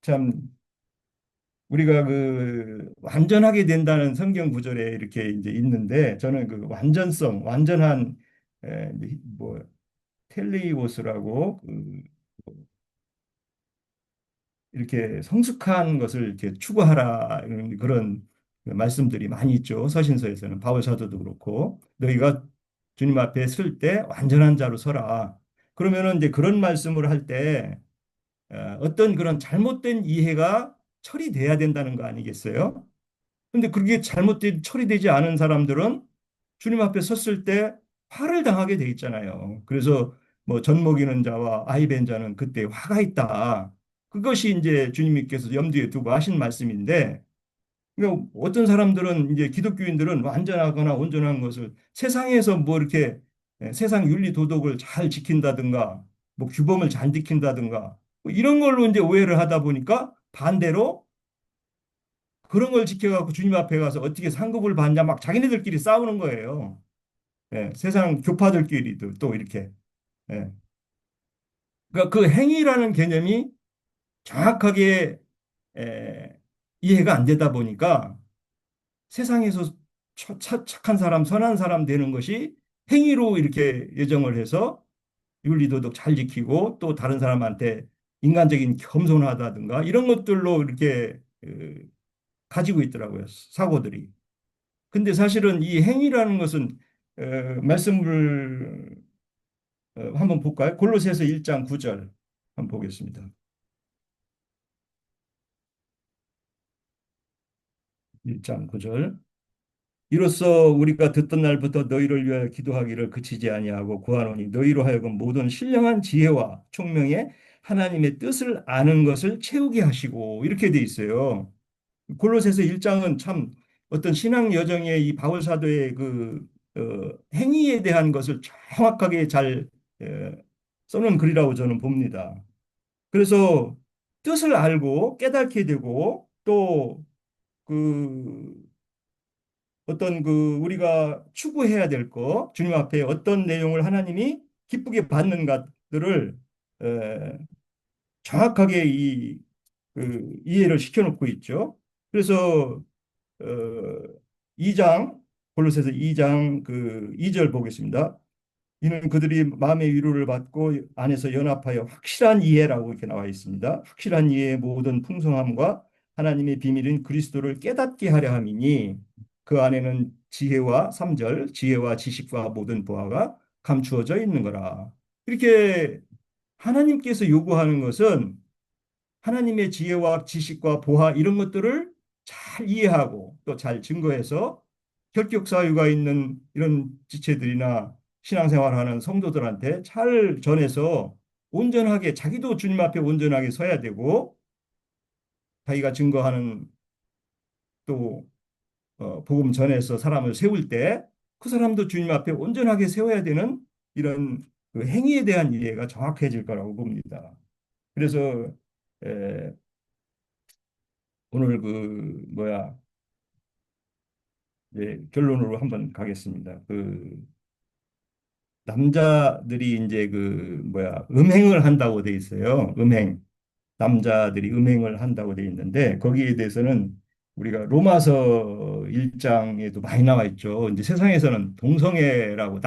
S2: 참 우리가 그 완전하게 된다는 성경 구절에 이렇게 이제 있는데 저는 그 완전성, 완전한 뭐 텔리오스라고 그 이렇게 성숙한 것을 이렇게 추구하라 이런 그런 그 말씀들이 많이 있죠. 서신서에서는 바울 사도도 그렇고 너희가 주님 앞에 설 때 완전한 자로 서라. 그러면은 이제 그런 말씀을 할 때 어떤 그런 잘못된 이해가 처리돼야 된다는 거 아니겠어요? 근데 그게 잘못된 처리되지 않은 사람들은 주님 앞에 섰을 때 화를 당하게 돼 있잖아요. 그래서 뭐 젖먹이는 자와 아이 벤 자는 그때 화가 있다. 그것이 이제 주님께서 염두에 두고 하신 말씀인데, 그러니까 어떤 사람들은 이제 기독교인들은 완전하거나 온전한 것을 세상에서 뭐 이렇게 세상 윤리 도덕을 잘 지킨다든가, 뭐 규범을 잘 지킨다든가, 뭐 이런 걸로 이제 오해를 하다 보니까 반대로 그런 걸 지켜갖고 주님 앞에 가서 어떻게 상급을 받냐 막 자기네들끼리 싸우는 거예요. 세상 교파들끼리도 또 이렇게. 예. 그러니까 그 행위라는 개념이 정확하게 이해가 안 되다 보니까 세상에서 착한 사람, 선한 사람 되는 것이 행위로 이렇게 예정을 해서 윤리도덕 잘 지키고 또 다른 사람한테 인간적인 겸손하다든가 이런 것들로 이렇게 가지고 있더라고요. 사고들이. 근데 사실은 이 행위라는 것은 말씀을 한번 볼까요? 골로새서 1장 9절 한번 보겠습니다. 1장 9절. 이로써 우리가 듣던 날부터 너희를 위하여 기도하기를 그치지 아니하고 구하노니 너희로 하여금 모든 신령한 지혜와 총명에 하나님의 뜻을 아는 것을 채우게 하시고 이렇게 돼 있어요. 골로새서 1장은 참 어떤 신앙 여정의 이 바울 사도의 행위에 대한 것을 정확하게 잘 에, 써놓은 글이라고 저는 봅니다. 그래서 뜻을 알고 깨닫게 되고 또 그 어떤 우리가 추구해야 될 거, 주님 앞에 어떤 내용을 하나님이 기쁘게 받는 것들을 에, 정확하게 이해를 시켜놓고 있죠. 그래서 어, 2장 골로새서 2장 2절 보겠습니다. 이는 그들이 마음의 위로를 받고 안에서 연합하여 확실한 이해라고 이렇게 나와 있습니다. 확실한 이해의 모든 풍성함과 하나님의 비밀인 그리스도를 깨닫게 하려 함이니 그 안에는 지혜와 3절 지혜와 지식과 모든 보화가 감추어져 있는 거라. 이렇게 하나님께서 요구하는 것은 하나님의 지혜와 지식과 보화 이런 것들을 잘 이해하고 또 잘 증거해서 결격 사유가 있는 이런 지체들이나 신앙생활하는 성도들한테 잘 전해서 온전하게 자기도 주님 앞에 온전하게 서야 되고 자기가 증거하는 또 복음 전해서 사람을 세울 때 그 사람도 주님 앞에 온전하게 세워야 되는 이런 행위에 대한 이해가 정확해질 거라고 봅니다. 그래서 에, 오늘 결론으로 한번 가겠습니다. 남자들이 이제 음행을 한다고 돼 있어요. 음행. 남자들이 음행을 한다고 돼 있는데 거기에 대해서는 우리가 로마서 1장에도 많이 나와 있죠. 이제 세상에서는 동성애라고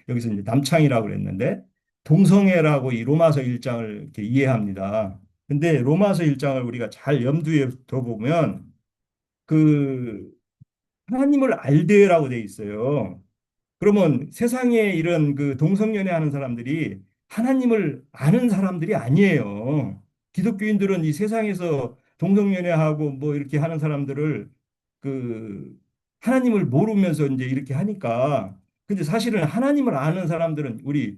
S2: 여기서 이제 남창이라고 그랬는데 동성애라고 이 로마서 1장을 이렇게 이해합니다. 근데 로마서 1장을 우리가 잘 염두에 둬보면 그 하나님을 알되라고 돼 있어요. 그러면 세상에 이런 동성연애 하는 사람들이 하나님을 아는 사람들이 아니에요. 기독교인들은 이 세상에서 동성연애하고 뭐 이렇게 하는 사람들을 그 하나님을 모르면서 이제 이렇게 하니까 근데 사실은 하나님을 아는 사람들은 우리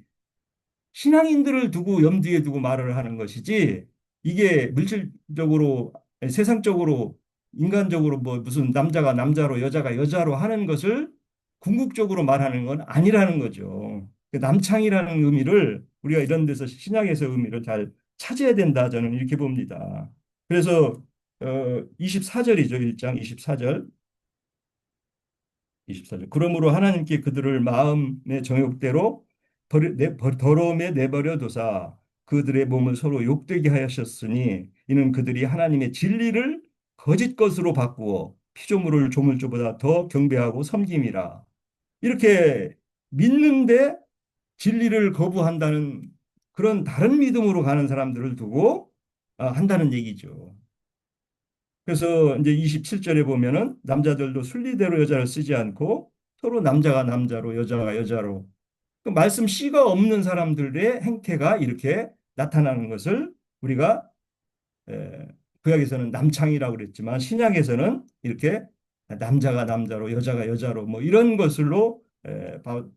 S2: 신앙인들을 두고 염두에 두고 말을 하는 것이지 이게 물질적으로 세상적으로 인간적으로 뭐 무슨 남자가 남자로 여자가 여자로 하는 것을 궁극적으로 말하는 건 아니라는 거죠. 그 남창이라는 의미를 우리가 이런 데서 신약에서 의미를 잘 찾아야 된다 저는 이렇게 봅니다. 그래서 24절이죠. 1장 24절. 24절. 그러므로 하나님께 그들을 마음의 정욕대로 더러움에 내버려 두사 그들의 몸을 서로 욕되게 하셨으니 이는 그들이 하나님의 진리를 거짓 것으로 바꾸어 피조물을 조물주보다 더 경배하고 섬김이라. 이렇게 믿는데 진리를 거부한다는 그런 다른 믿음으로 가는 사람들을 두고 한다는 얘기죠. 그래서 이제 27절에 보면은 남자들도 순리대로 여자를 쓰지 않고 서로 남자가 남자로 여자가 여자로 그 말씀 씨가 없는 사람들의 행태가 이렇게 나타나는 것을 우리가 에, 구약에서는 남창이라고 그랬지만 신약에서는 이렇게 남자가 남자로 여자가 여자로 뭐 이런 것으로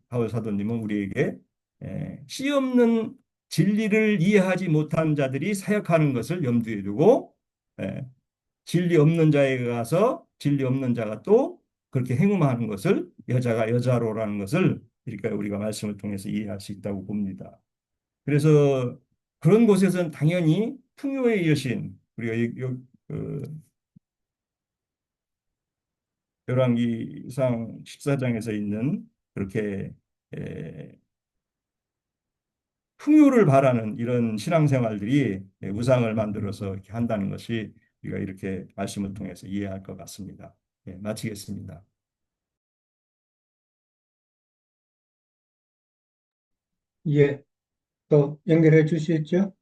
S2: 바울 사도님은 우리에게 씨 없는 진리를 이해하지 못한 자들이 사역하는 것을 염두에 두고 에, 진리 없는 자에게 가서 진리 없는 자가 또 그렇게 행음하는 것을 여자가 여자로라는 것을 이렇게 우리가 말씀을 통해서 이해할 수 있다고 봅니다. 그래서 그런 곳에서는 당연히 풍요의 여신 우리가 열왕기상 14장에서 있는 그렇게 에, 풍요를 바라는 이런 신앙생활들이 우상을 만들어서 이렇게 한다는 것이 우리가 이렇게 말씀을 통해서 이해할 것 같습니다. 예, 마치겠습니다.
S1: 예, 또 연결해 주시죠.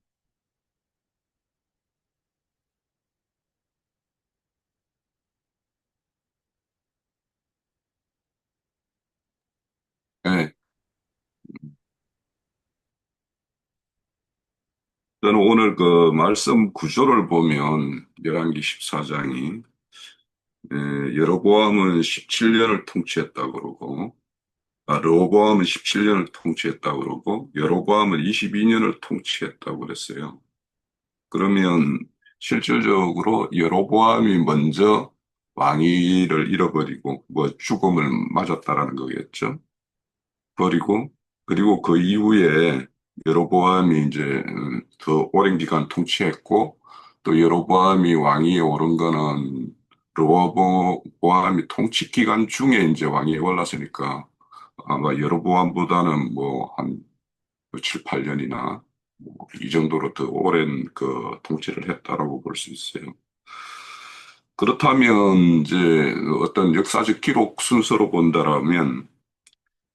S3: 네, 저는 오늘 그 말씀 구조를 보면 열왕기 14장이 여로보암은 17년을 통치했다고 그러고, 르호보암은 17년을 통치했다고 그러고, 여로보암은 22년을 통치했다고 그랬어요. 그러면 실질적으로 여로보암이 먼저 왕위를 잃어버리고, 뭐 죽음을 맞았다라는 거겠죠. 그리고 그 이후에 여로보암이 이제 더 오랜 기간 통치했고, 또 여로보암이 왕위에 오른 거는 르호보암이 통치 기간 중에 이제 왕위에 올랐으니까 아마 여로보암보다는 뭐 한 7, 8년이나 이 정도로 더 오랜 그 통치를 했다라고 볼 수 있어요. 그렇다면 이제 어떤 역사적 기록 순서로 본다라면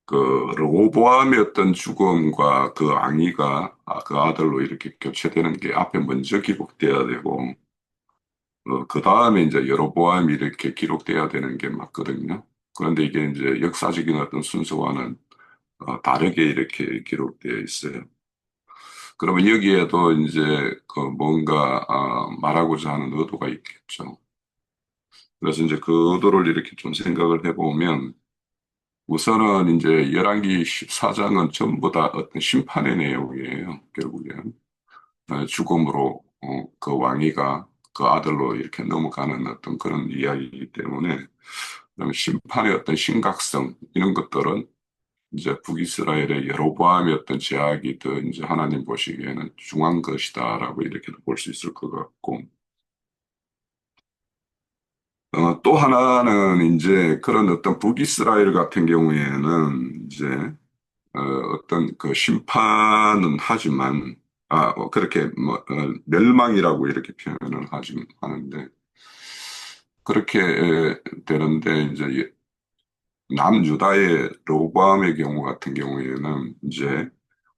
S3: 그 르호보암의 어떤 죽음과 그 앙이가 그 아들로 이렇게 교체되는 게 앞에 먼저 기록돼야 되고 그 다음에 이제 여로보암이 이렇게 기록돼야 되는 게 맞거든요. 그런데 이게 이제 역사적인 어떤 순서와는 다르게 이렇게 기록되어 있어요. 그러면 여기에도 이제 그 뭔가 말하고자 하는 의도가 있겠죠. 그래서 이제 그 의도를 이렇게 좀 생각을 해보면 우선은 이제 열왕기 14장은 전부 다 어떤 심판의 내용이에요. 결국엔 죽음으로 그 왕위가 그 아들로 이렇게 넘어가는 어떤 그런 이야기이기 때문에 그럼 심판의 어떤 심각성 이런 것들은 이제 북이스라엘의 여로보암의 어떤 제약이 더 이제 하나님 보시기에는 중요한 것이다라고 이렇게 볼 수 있을 것 같고 또 하나는 이제 그런 어떤 북이스라엘 같은 경우에는 이제 어떤 그 심판은 하지만 그렇게 뭐 멸망이라고 이렇게 표현을 하는데 그렇게 되는데 이제 남유다의 로보암의 경우 같은 경우에는 이제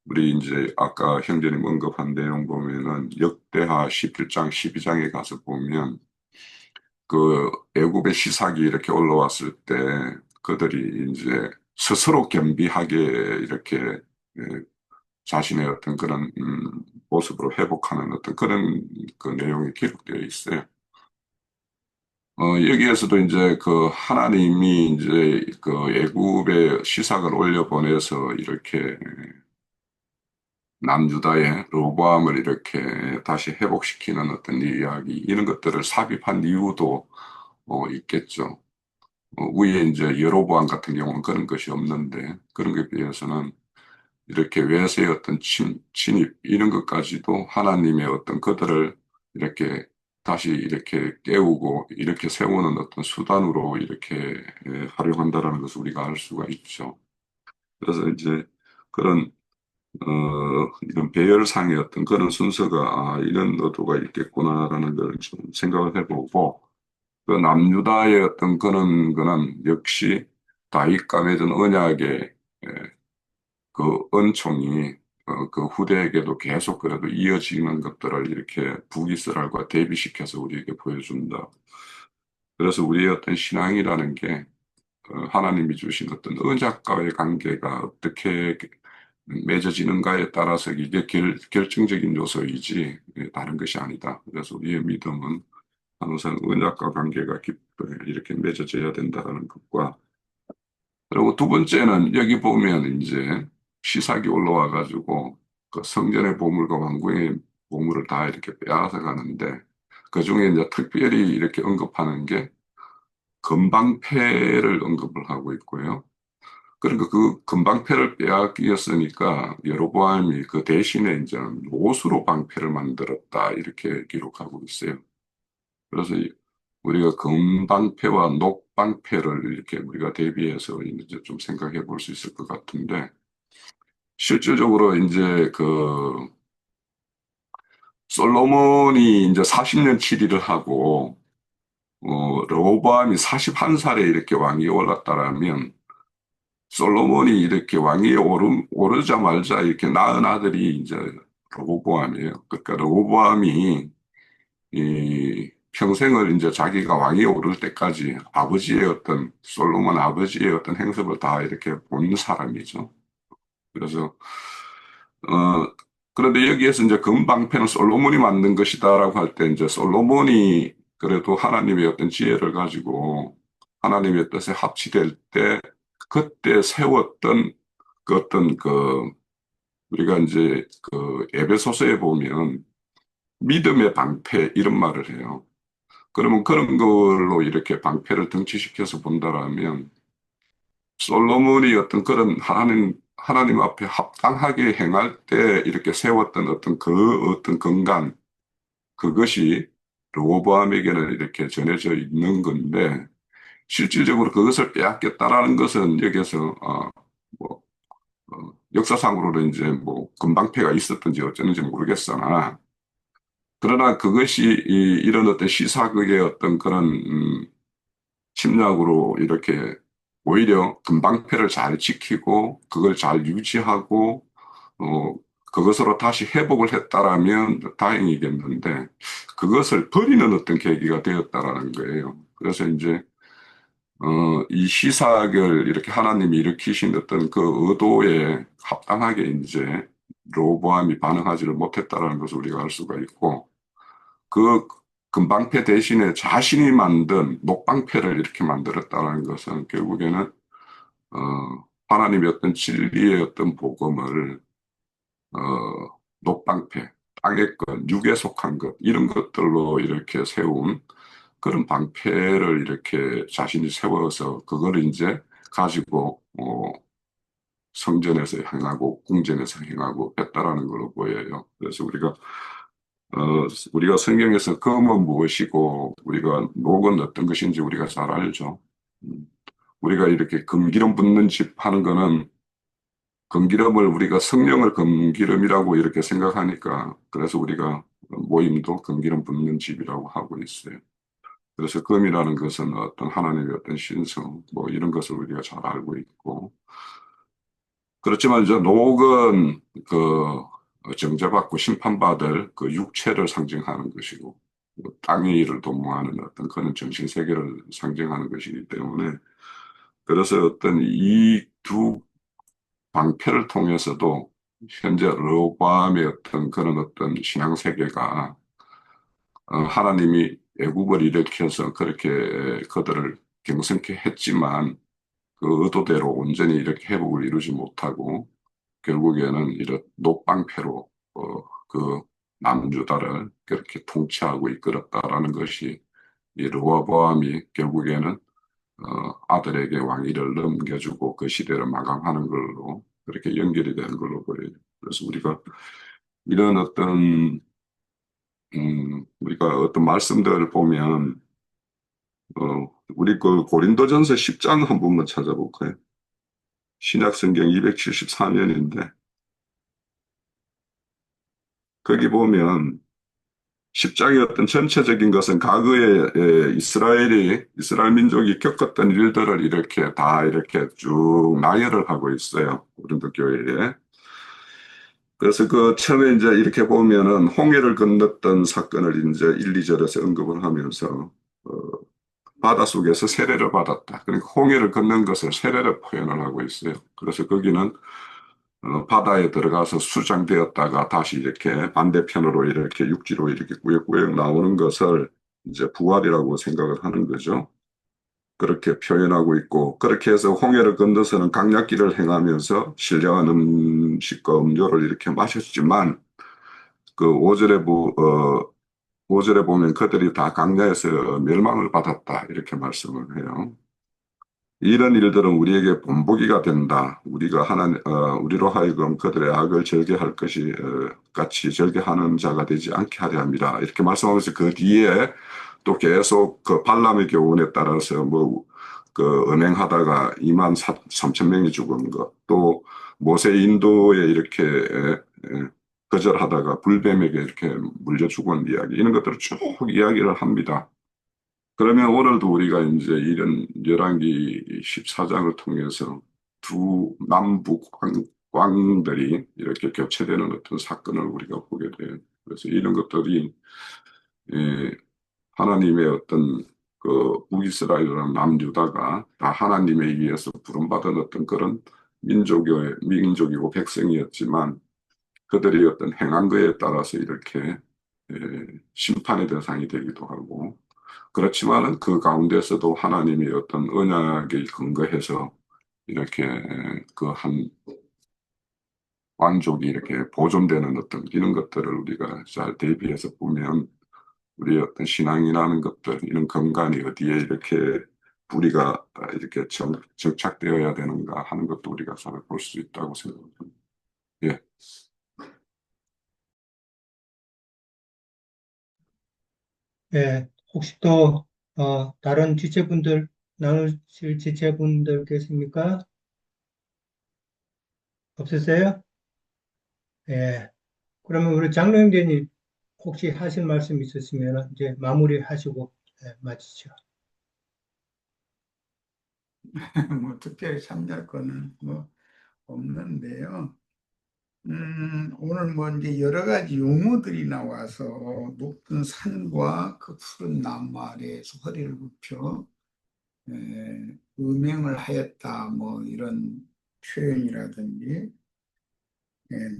S3: 우리 이제 아까 형제님 언급한 내용 보면은 역대하 11장, 12장에 가서 보면 그 애굽의 시삭이 이렇게 올라왔을 때 그들이 이제 스스로 겸비하게 이렇게 자신의 어떤 그런 모습으로 회복하는 어떤 그런 그 내용이 기록되어 있어요. 여기에서도 이제 그 하나님이 이제 그 애굽의 시삭을 올려보내서 이렇게 남유다의 로보암을 이렇게 다시 회복시키는 어떤 이야기, 이런 것들을 삽입한 이유도 있겠죠. 위에 이제 여로보암 같은 경우는 그런 것이 없는데 그런 것에 비해서는 이렇게 외세의 어떤 침입 이런 것까지도 하나님의 어떤 그들을 이렇게 다시 이렇게 깨우고 이렇게 세우는 어떤 수단으로 이렇게 활용한다라는 것을 우리가 알 수가 있죠. 그래서 이제 그런 이런 배열상의 어떤 그런 순서가 이런 의도가 있겠구나라는 걸 좀 생각을 해보고 그 남유다의 어떤 그런 거는 역시 다윗과 맺은 언약의 그 은총이 그 후대에게도 계속 그래도 이어지는 것들을 이렇게 북이스라엘과 대비시켜서 우리에게 보여준다. 그래서 우리의 어떤 신앙이라는 게 하나님이 주신 어떤 언약과의 관계가 어떻게 맺어지는가에 따라서 이게 결정적인 요소이지 다른 것이 아니다. 그래서 우리의 믿음은 항상 언약과 관계가 깊게 이렇게 맺어져야 된다는 것과 그리고 두 번째는 여기 보면 이제 시삭이 올라와 가지고 그 성전의 보물과 왕궁의 보물을 다 이렇게 빼앗아 가는데 그 중에 이제 특별히 이렇게 언급하는 게 금방패를 언급을 하고 있고요. 그러니까 그 금방패를 빼앗겼으니까 여로보암이 그 대신에 이제 노수로 방패를 만들었다 이렇게 기록하고 있어요. 그래서 우리가 금방패와 녹방패를 이렇게 우리가 대비해서 이제 좀 생각해 볼 수 있을 것 같은데, 실질적으로 이제 그 솔로몬이 이제 40년 치리를 하고, 르호보암이 41살에 이렇게 왕위에 올랐다라면, 솔로몬이 이렇게 왕위에 오르자마자 이렇게 낳은 아들이 이제 르호보암이에요. 그러니까 르호보암이 이 평생을 이제 자기가 왕위에 오를 때까지 아버지의 어떤 솔로몬 아버지의 어떤 행습을 다 이렇게 본 사람이죠. 그래서 그런데 여기에서 이제 금방패는 솔로몬이 만든 것이다라고 할 때 이제 솔로몬이 그래도 하나님의 어떤 지혜를 가지고 하나님의 뜻에 합치될 때 그때 세웠던 그 어떤 우리가 이제 에베소서에 보면 믿음의 방패 이런 말을 해요. 그러면 그런 걸로 이렇게 방패를 등치시켜서 본다라면 솔로몬이 어떤 그런 하나님 앞에 합당하게 행할 때 이렇게 세웠던 어떤 어떤 건강, 그것이 르호보암에게는 이렇게 전해져 있는 건데, 실질적으로 그것을 빼앗겼다라는 것은 여기에서, 뭐, 역사상으로는 이제 뭐, 금방패가 있었든지 어쩌는지 모르겠으나, 그러나 그것이 이런 어떤 시사극의 어떤 그런, 침략으로 이렇게 오히려 금방패를 잘 지키고 그걸 잘 유지하고 어, 그것으로 다시 회복을 했다라면 다행이겠는데 그것을 버리는 어떤 계기가 되었다라는 거예요. 그래서 이제 이 시사학을 이렇게 하나님이 일으키신 어떤 그 의도에 합당하게 이제 로보암이 반응하지를 못했다라는 것을 우리가 알 수가 있고 그 금방패 대신에 자신이 만든 녹방패를 이렇게 만들었다는 것은 결국에는 하나님의 어떤 진리의 어떤 복음을 어, 녹방패, 땅의 것, 육에 속한 것 이런 것들로 이렇게 세운 그런 방패를 이렇게 자신이 세워서 그걸 이제 가지고 성전에서 행하고 궁전에서 행하고 했다라는 걸로 보여요. 그래서 우리가 성경에서 검은 무엇이고 우리가 녹은 어떤 것인지 우리가 잘 알죠. 음, 우리가 이렇게 금기름 붓는 집 하는 거는 금기름을 우리가 성령을 금기름이라고 이렇게 생각하니까 그래서 우리가 모임도 금기름 붓는 집이라고 하고 있어요. 그래서 금이라는 것은 어떤 하나님의 어떤 신성 뭐 이런 것을 우리가 잘 알고 있고 그렇지만 이제 녹은 정죄받고 심판받을 그 육체를 상징하는 것이고 땅의 일을 도모하는 어떤 그런 정신 세계를 상징하는 것이기 때문에 그래서 어떤 이 두 방패를 통해서도 현재 르호보암의 어떤 그런 어떤 신앙 세계가 하나님이 애국을 일으켜서 그렇게 그들을 경성케 했지만 그 의도대로 온전히 이렇게 회복을 이루지 못하고 결국에는 이런 녹방패로 그 남유다를 그렇게 통치하고 이끌었다라는 것이 이 르호보암이 결국에는 아들에게 왕위를 넘겨주고 그 시대를 마감하는 걸로 그렇게 연결이 되는 걸로 보여요. 그래서 우리가 이런 어떤 우리가 어떤 말씀들을 보면 우리 그 고린도전서 10장 한 번만 찾아볼까요? 신약성경 274년인데 거기 보면 10장의 어떤 전체적인 것은 과거에 이스라엘 민족이 겪었던 일들을 이렇게 다 이렇게 쭉 나열을 하고 있어요. 고린도 교회에. 그래서 그 처음에 이제 이렇게 보면은 홍해를 건넜던 사건을 이제 1, 2절에서 언급을 하면서 어, 바닷속에서 세례를 받았다. 그러니까 홍해를 건넌 것을 세례를 표현을 하고 있어요. 그래서 거기는 바다에 들어가서 수장되었다가 다시 이렇게 반대편으로 이렇게 육지로 이렇게 꾸역꾸역 나오는 것을 이제 부활이라고 생각을 하는 거죠. 그렇게 표현하고 있고, 그렇게 해서 홍해를 건너서는 강약길을 행하면서 신령한 음식과 음료를 이렇게 마셨지만, 그 5절에 보면 그들이 다 강야에서 멸망을 받았다. 이렇게 말씀을 해요. 이런 일들은 우리에게 본보기가 된다. 우리로 하여금 그들의 악을 절개할 것이 같이 절개하는 자가 되지 않게 하려 합니다. 이렇게 말씀하면서 그 뒤에 또 계속 그 발람의 교훈에 따라서 언행하다가 2만 3천 명이 죽은 것, 또 모세 인도에 이렇게 거절하다가 불뱀에게 이렇게 물려 죽은 이야기, 이런 것들을 쭉 이야기를 합니다. 그러면 오늘도 우리가 이제 이런 열왕기 14장을 통해서 두 남북 왕들이 이렇게 교체되는 어떤 사건을 우리가 보게 돼요. 그래서 이런 것들이 예, 하나님의 어떤 그 북이스라엘이라는 남유다가 다 하나님에 의해서 부름받은 어떤 그런 민족이고 백성이었지만 그들이 어떤 행한 거에 따라서 이렇게 심판의 대상이 되기도 하고 그렇지만은 그 가운데서도 하나님이 어떤 언약에 근거해서 이렇게 그 한 만족이 이렇게 보존되는 어떤 이런 것들을 우리가 잘 대비해서 보면 우리의 어떤 신앙이라는 것들, 이런 근간이 어디에 이렇게 뿌리가 이렇게 정착되어야 되는가 하는 것도 우리가 잘 볼 수 있다고 생각합니다. 예.
S1: 예, 혹시 또 다른 지체분들 나누실 지체분들 계십니까? 없으세요? 예. 그러면 우리 장로 형제님 혹시 하실 말씀 있으시면 이제 마무리하시고 마치죠.
S4: 뭐 특별히 참여할 거는 뭐 없는데요. 오늘 뭐 이제 여러 가지 용어들이 나와서 높은 산과 그 푸른 나무 아래에서 허리를 굽혀 음행을 하였다 뭐 이런 표현이라든지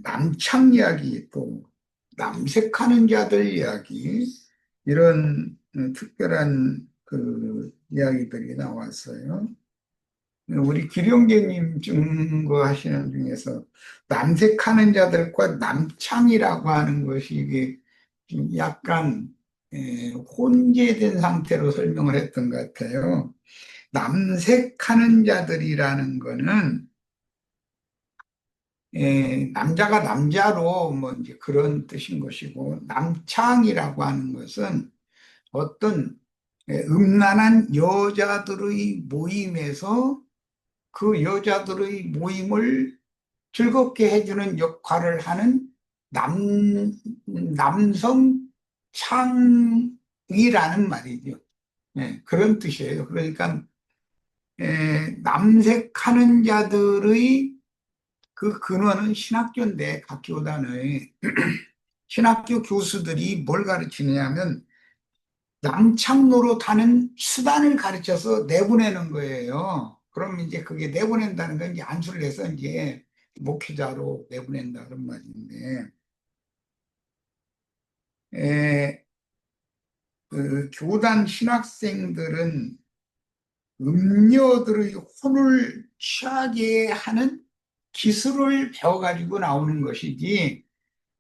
S4: 남창 이야기 또 남색하는 자들 이야기 이런 특별한 그 이야기들이 나왔어요. 우리 기룡재님 증거하시는 중에서 남색하는 자들과 남창이라고 하는 것이 이게 좀 약간 혼재된 상태로 설명을 했던 것 같아요. 남색하는 자들이라는 거는 남자가 남자로 뭐 이제 그런 뜻인 것이고, 남창이라고 하는 것은 어떤 음란한 여자들의 모임에서 그 여자들의 모임을 즐겁게 해주는 역할을 하는 남성 창이라는 말이죠. 그런 뜻이에요. 그러니까 남색하는 자들의 그 근원은 신학교인데, 각 교단의 신학교 교수들이 뭘 가르치느냐면 남창 노릇하는 수단을 가르쳐서 내보내는 거예요. 그럼 이제 그게 내보낸다는 건 이제 안수를 해서 이제 목회자로 내보낸다 그런 말인데, 그 교단 신학생들은 음녀들의 혼을 취하게 하는 기술을 배워가지고 나오는 것이지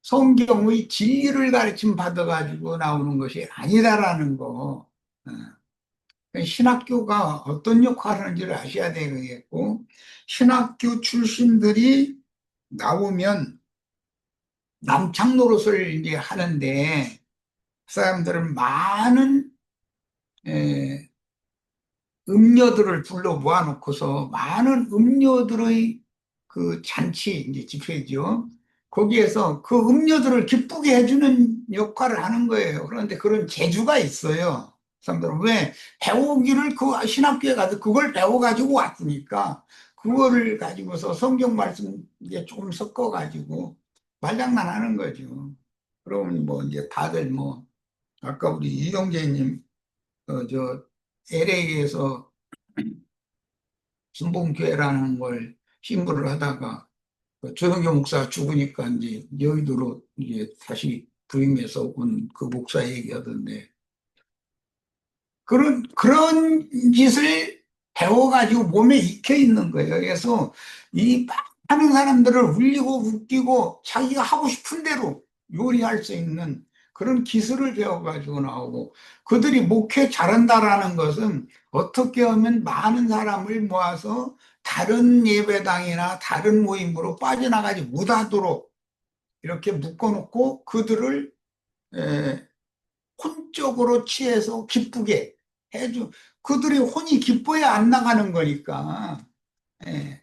S4: 성경의 진리를 가르침 받아가지고 나오는 것이 아니다라는 거. 신학교가 어떤 역할을 하는지를 아셔야 되겠고, 신학교 출신들이 나오면 남창 노릇을 이제 하는데, 그 사람들은 많은 음료들을 불러 모아놓고서 많은 음료들의 그 잔치, 이제 집회죠. 거기에서 그 음료들을 기쁘게 해주는 역할을 하는 거예요. 그런데 그런 재주가 있어요. 사람들은 왜 배우기를 그 신학교에 가서 그걸 배워가지고 왔으니까 그거를 가지고서 성경 말씀 이제 조금 섞어가지고 말장난하는 거죠. 그러면 뭐 이제 다들 뭐 아까 우리 이영재님 저 LA에서 순봉교회라는 걸 신부를 하다가 조성교 목사가 죽으니까 이제 여의도로 이제 다시 부임해서 온 그 목사 얘기하던데, 그런 짓을 배워가지고 몸에 익혀 있는 거예요. 그래서 이 많은 사람들을 울리고 웃기고 자기가 하고 싶은 대로 요리할 수 있는 그런 기술을 배워가지고 나오고, 그들이 목회 잘한다라는 것은 어떻게 하면 많은 사람을 모아서 다른 예배당이나 다른 모임으로 빠져나가지 못하도록 이렇게 묶어놓고 그들을 혼적으로 취해서 기쁘게 해주, 그들이 혼이 기뻐야 안 나가는 거니까, 예,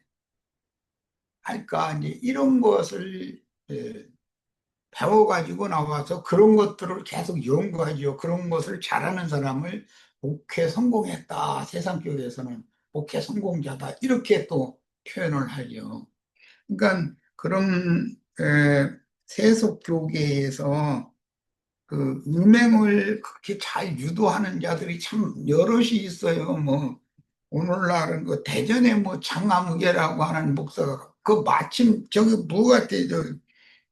S4: 할까, 이제 이런 것을 배워가지고 나와서 그런 것들을 계속 연구하죠. 그런 것을 잘하는 사람을 목회 성공했다. 세상 교회에서는 목회 성공자다. 이렇게 또 표현을 하죠. 그러니까 그런 세속 교계에서 그 음행을 그렇게 잘 유도하는 자들이 참 여럿이 있어요. 뭐 오늘날은 그 대전에 뭐 장아무개라고 하는 목사가 그 마침 저기 뭐 같아, 저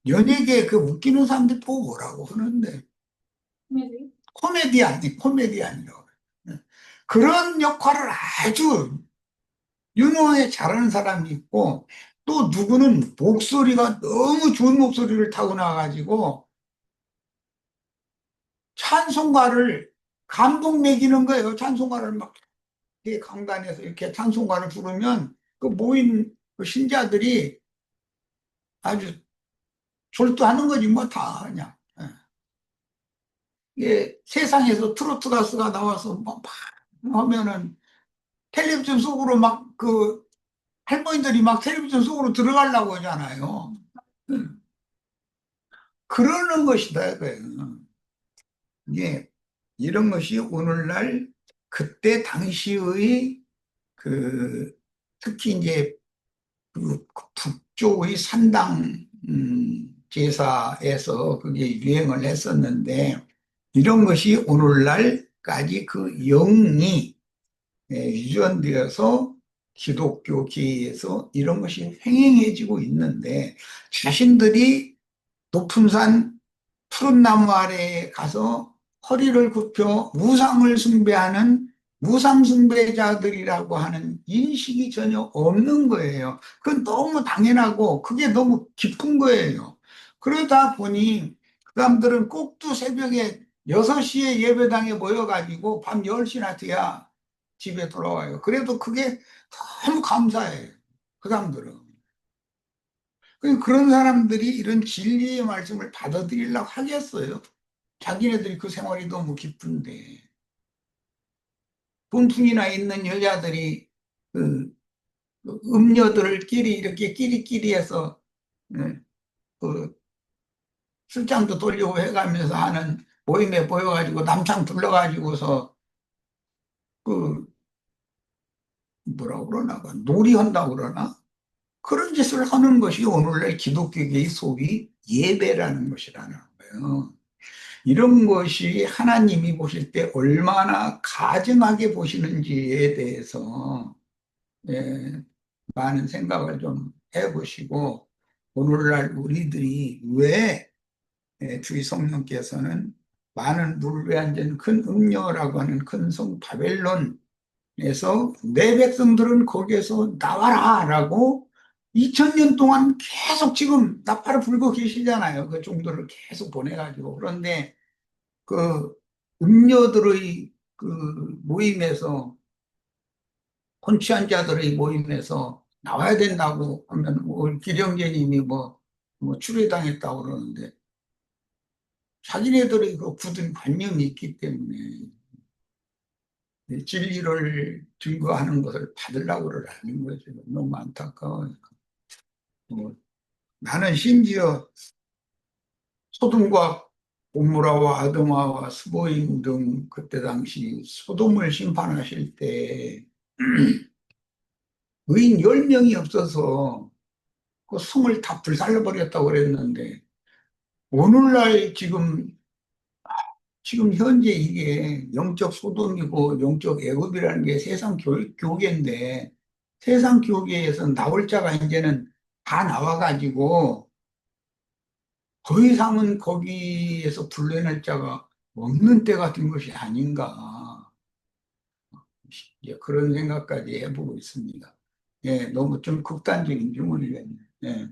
S4: 연예계 그 웃기는 사람들 보고 뭐라고 하는데 코미디언이라고. 그래요. 그런 역할을 아주 유노에 잘하는 사람이 있고, 또 누구는 목소리가 너무 좋은 목소리를 타고 나가지고 찬송가를 감동 매기는 거예요. 찬송가를 막 이렇게 강단에서 이렇게 찬송가를 부르면 그 모인 그 신자들이 아주 졸도하는 거지 뭐 다 그냥. 예. 이게 세상에서 트로트 가수가 나와서 막 하면은 텔레비전 속으로 막 그 할머니들이 막 텔레비전 속으로 들어가려고 하잖아요. 음. 그러는 것이다 이거예요. 이게 이런 것이 오늘날 그때 당시의 그 특히 이제 그 북쪽의 산당 제사에서 그게 유행을 했었는데 이런 것이 오늘날까지 그 영이 유전되어서 기독교계에서 이런 것이 횡행해지고 있는데 자신들이 높은 산 푸른 나무 아래에 가서 허리를 굽혀 무상을 숭배하는 무상숭배자들이라고 하는 인식이 전혀 없는 거예요. 그건 너무 당연하고 그게 너무 깊은 거예요. 그러다 보니 그 사람들은 꼭두 새벽에 6시에 예배당에 모여가지고 밤 10시나 돼야 집에 돌아와요. 그래도 그게 너무 감사해요. 그 사람들은. 그런 사람들이 이런 진리의 말씀을 받아들이려고 하겠어요? 자기네들이 그 생활이 너무 깊은데. 분풍이나 있는 여자들이 그 음녀들끼리 이렇게 끼리끼리 해서 예, 그 술장도 돌리고 해가면서 하는 모임에 모여가지고 남창 불러가지고서 그 뭐라 그러나 그 놀이한다고 그러나 그런 짓을 하는 것이 오늘날 기독교계의 소위 예배라는 것이라는 거예요. 이런 것이 하나님이 보실 때 얼마나 가증하게 보시는지에 대해서 예, 많은 생각을 좀 해보시고 오늘날 우리들이 왜 주의 성령께서는 많은 물에 앉은 큰 음녀라고 하는 큰 성 바벨론에서 내 백성들은 거기에서 나와라 라고 2000년 동안 계속 지금 나팔을 불고 계시잖아요. 그 정도를 계속 보내가지고. 그런데 그 음녀들의 그 모임에서 혼취한 자들의 모임에서 나와야 된다고 하면 뭐 기령제님이 뭐 추리당했다고 그러는데 자기네들의 그 굳은 관념이 있기 때문에 진리를 증거하는 것을 받으려고를 하는 거죠. 너무 안타까워요. 뭐 나는 심지어 소돔과 고모라와 아도마와 스보임 등 그때 당시 소돔을 심판하실 때 의인 10명이 없어서 그 성을 다 불살라버렸다고 그랬는데 오늘날 지금 현재 이게 영적 소돔이고 영적 애굽이라는 게 세상 교계인데 세상 교계에서 나올 자가 이제는 다 나와가지고 더 이상은 거기에서 불러낼 자가 없는 때가 된 것이 아닌가. 예, 그런 생각까지 해보고 있습니다. 예, 너무 좀 극단적인 질문이겠네요. 예.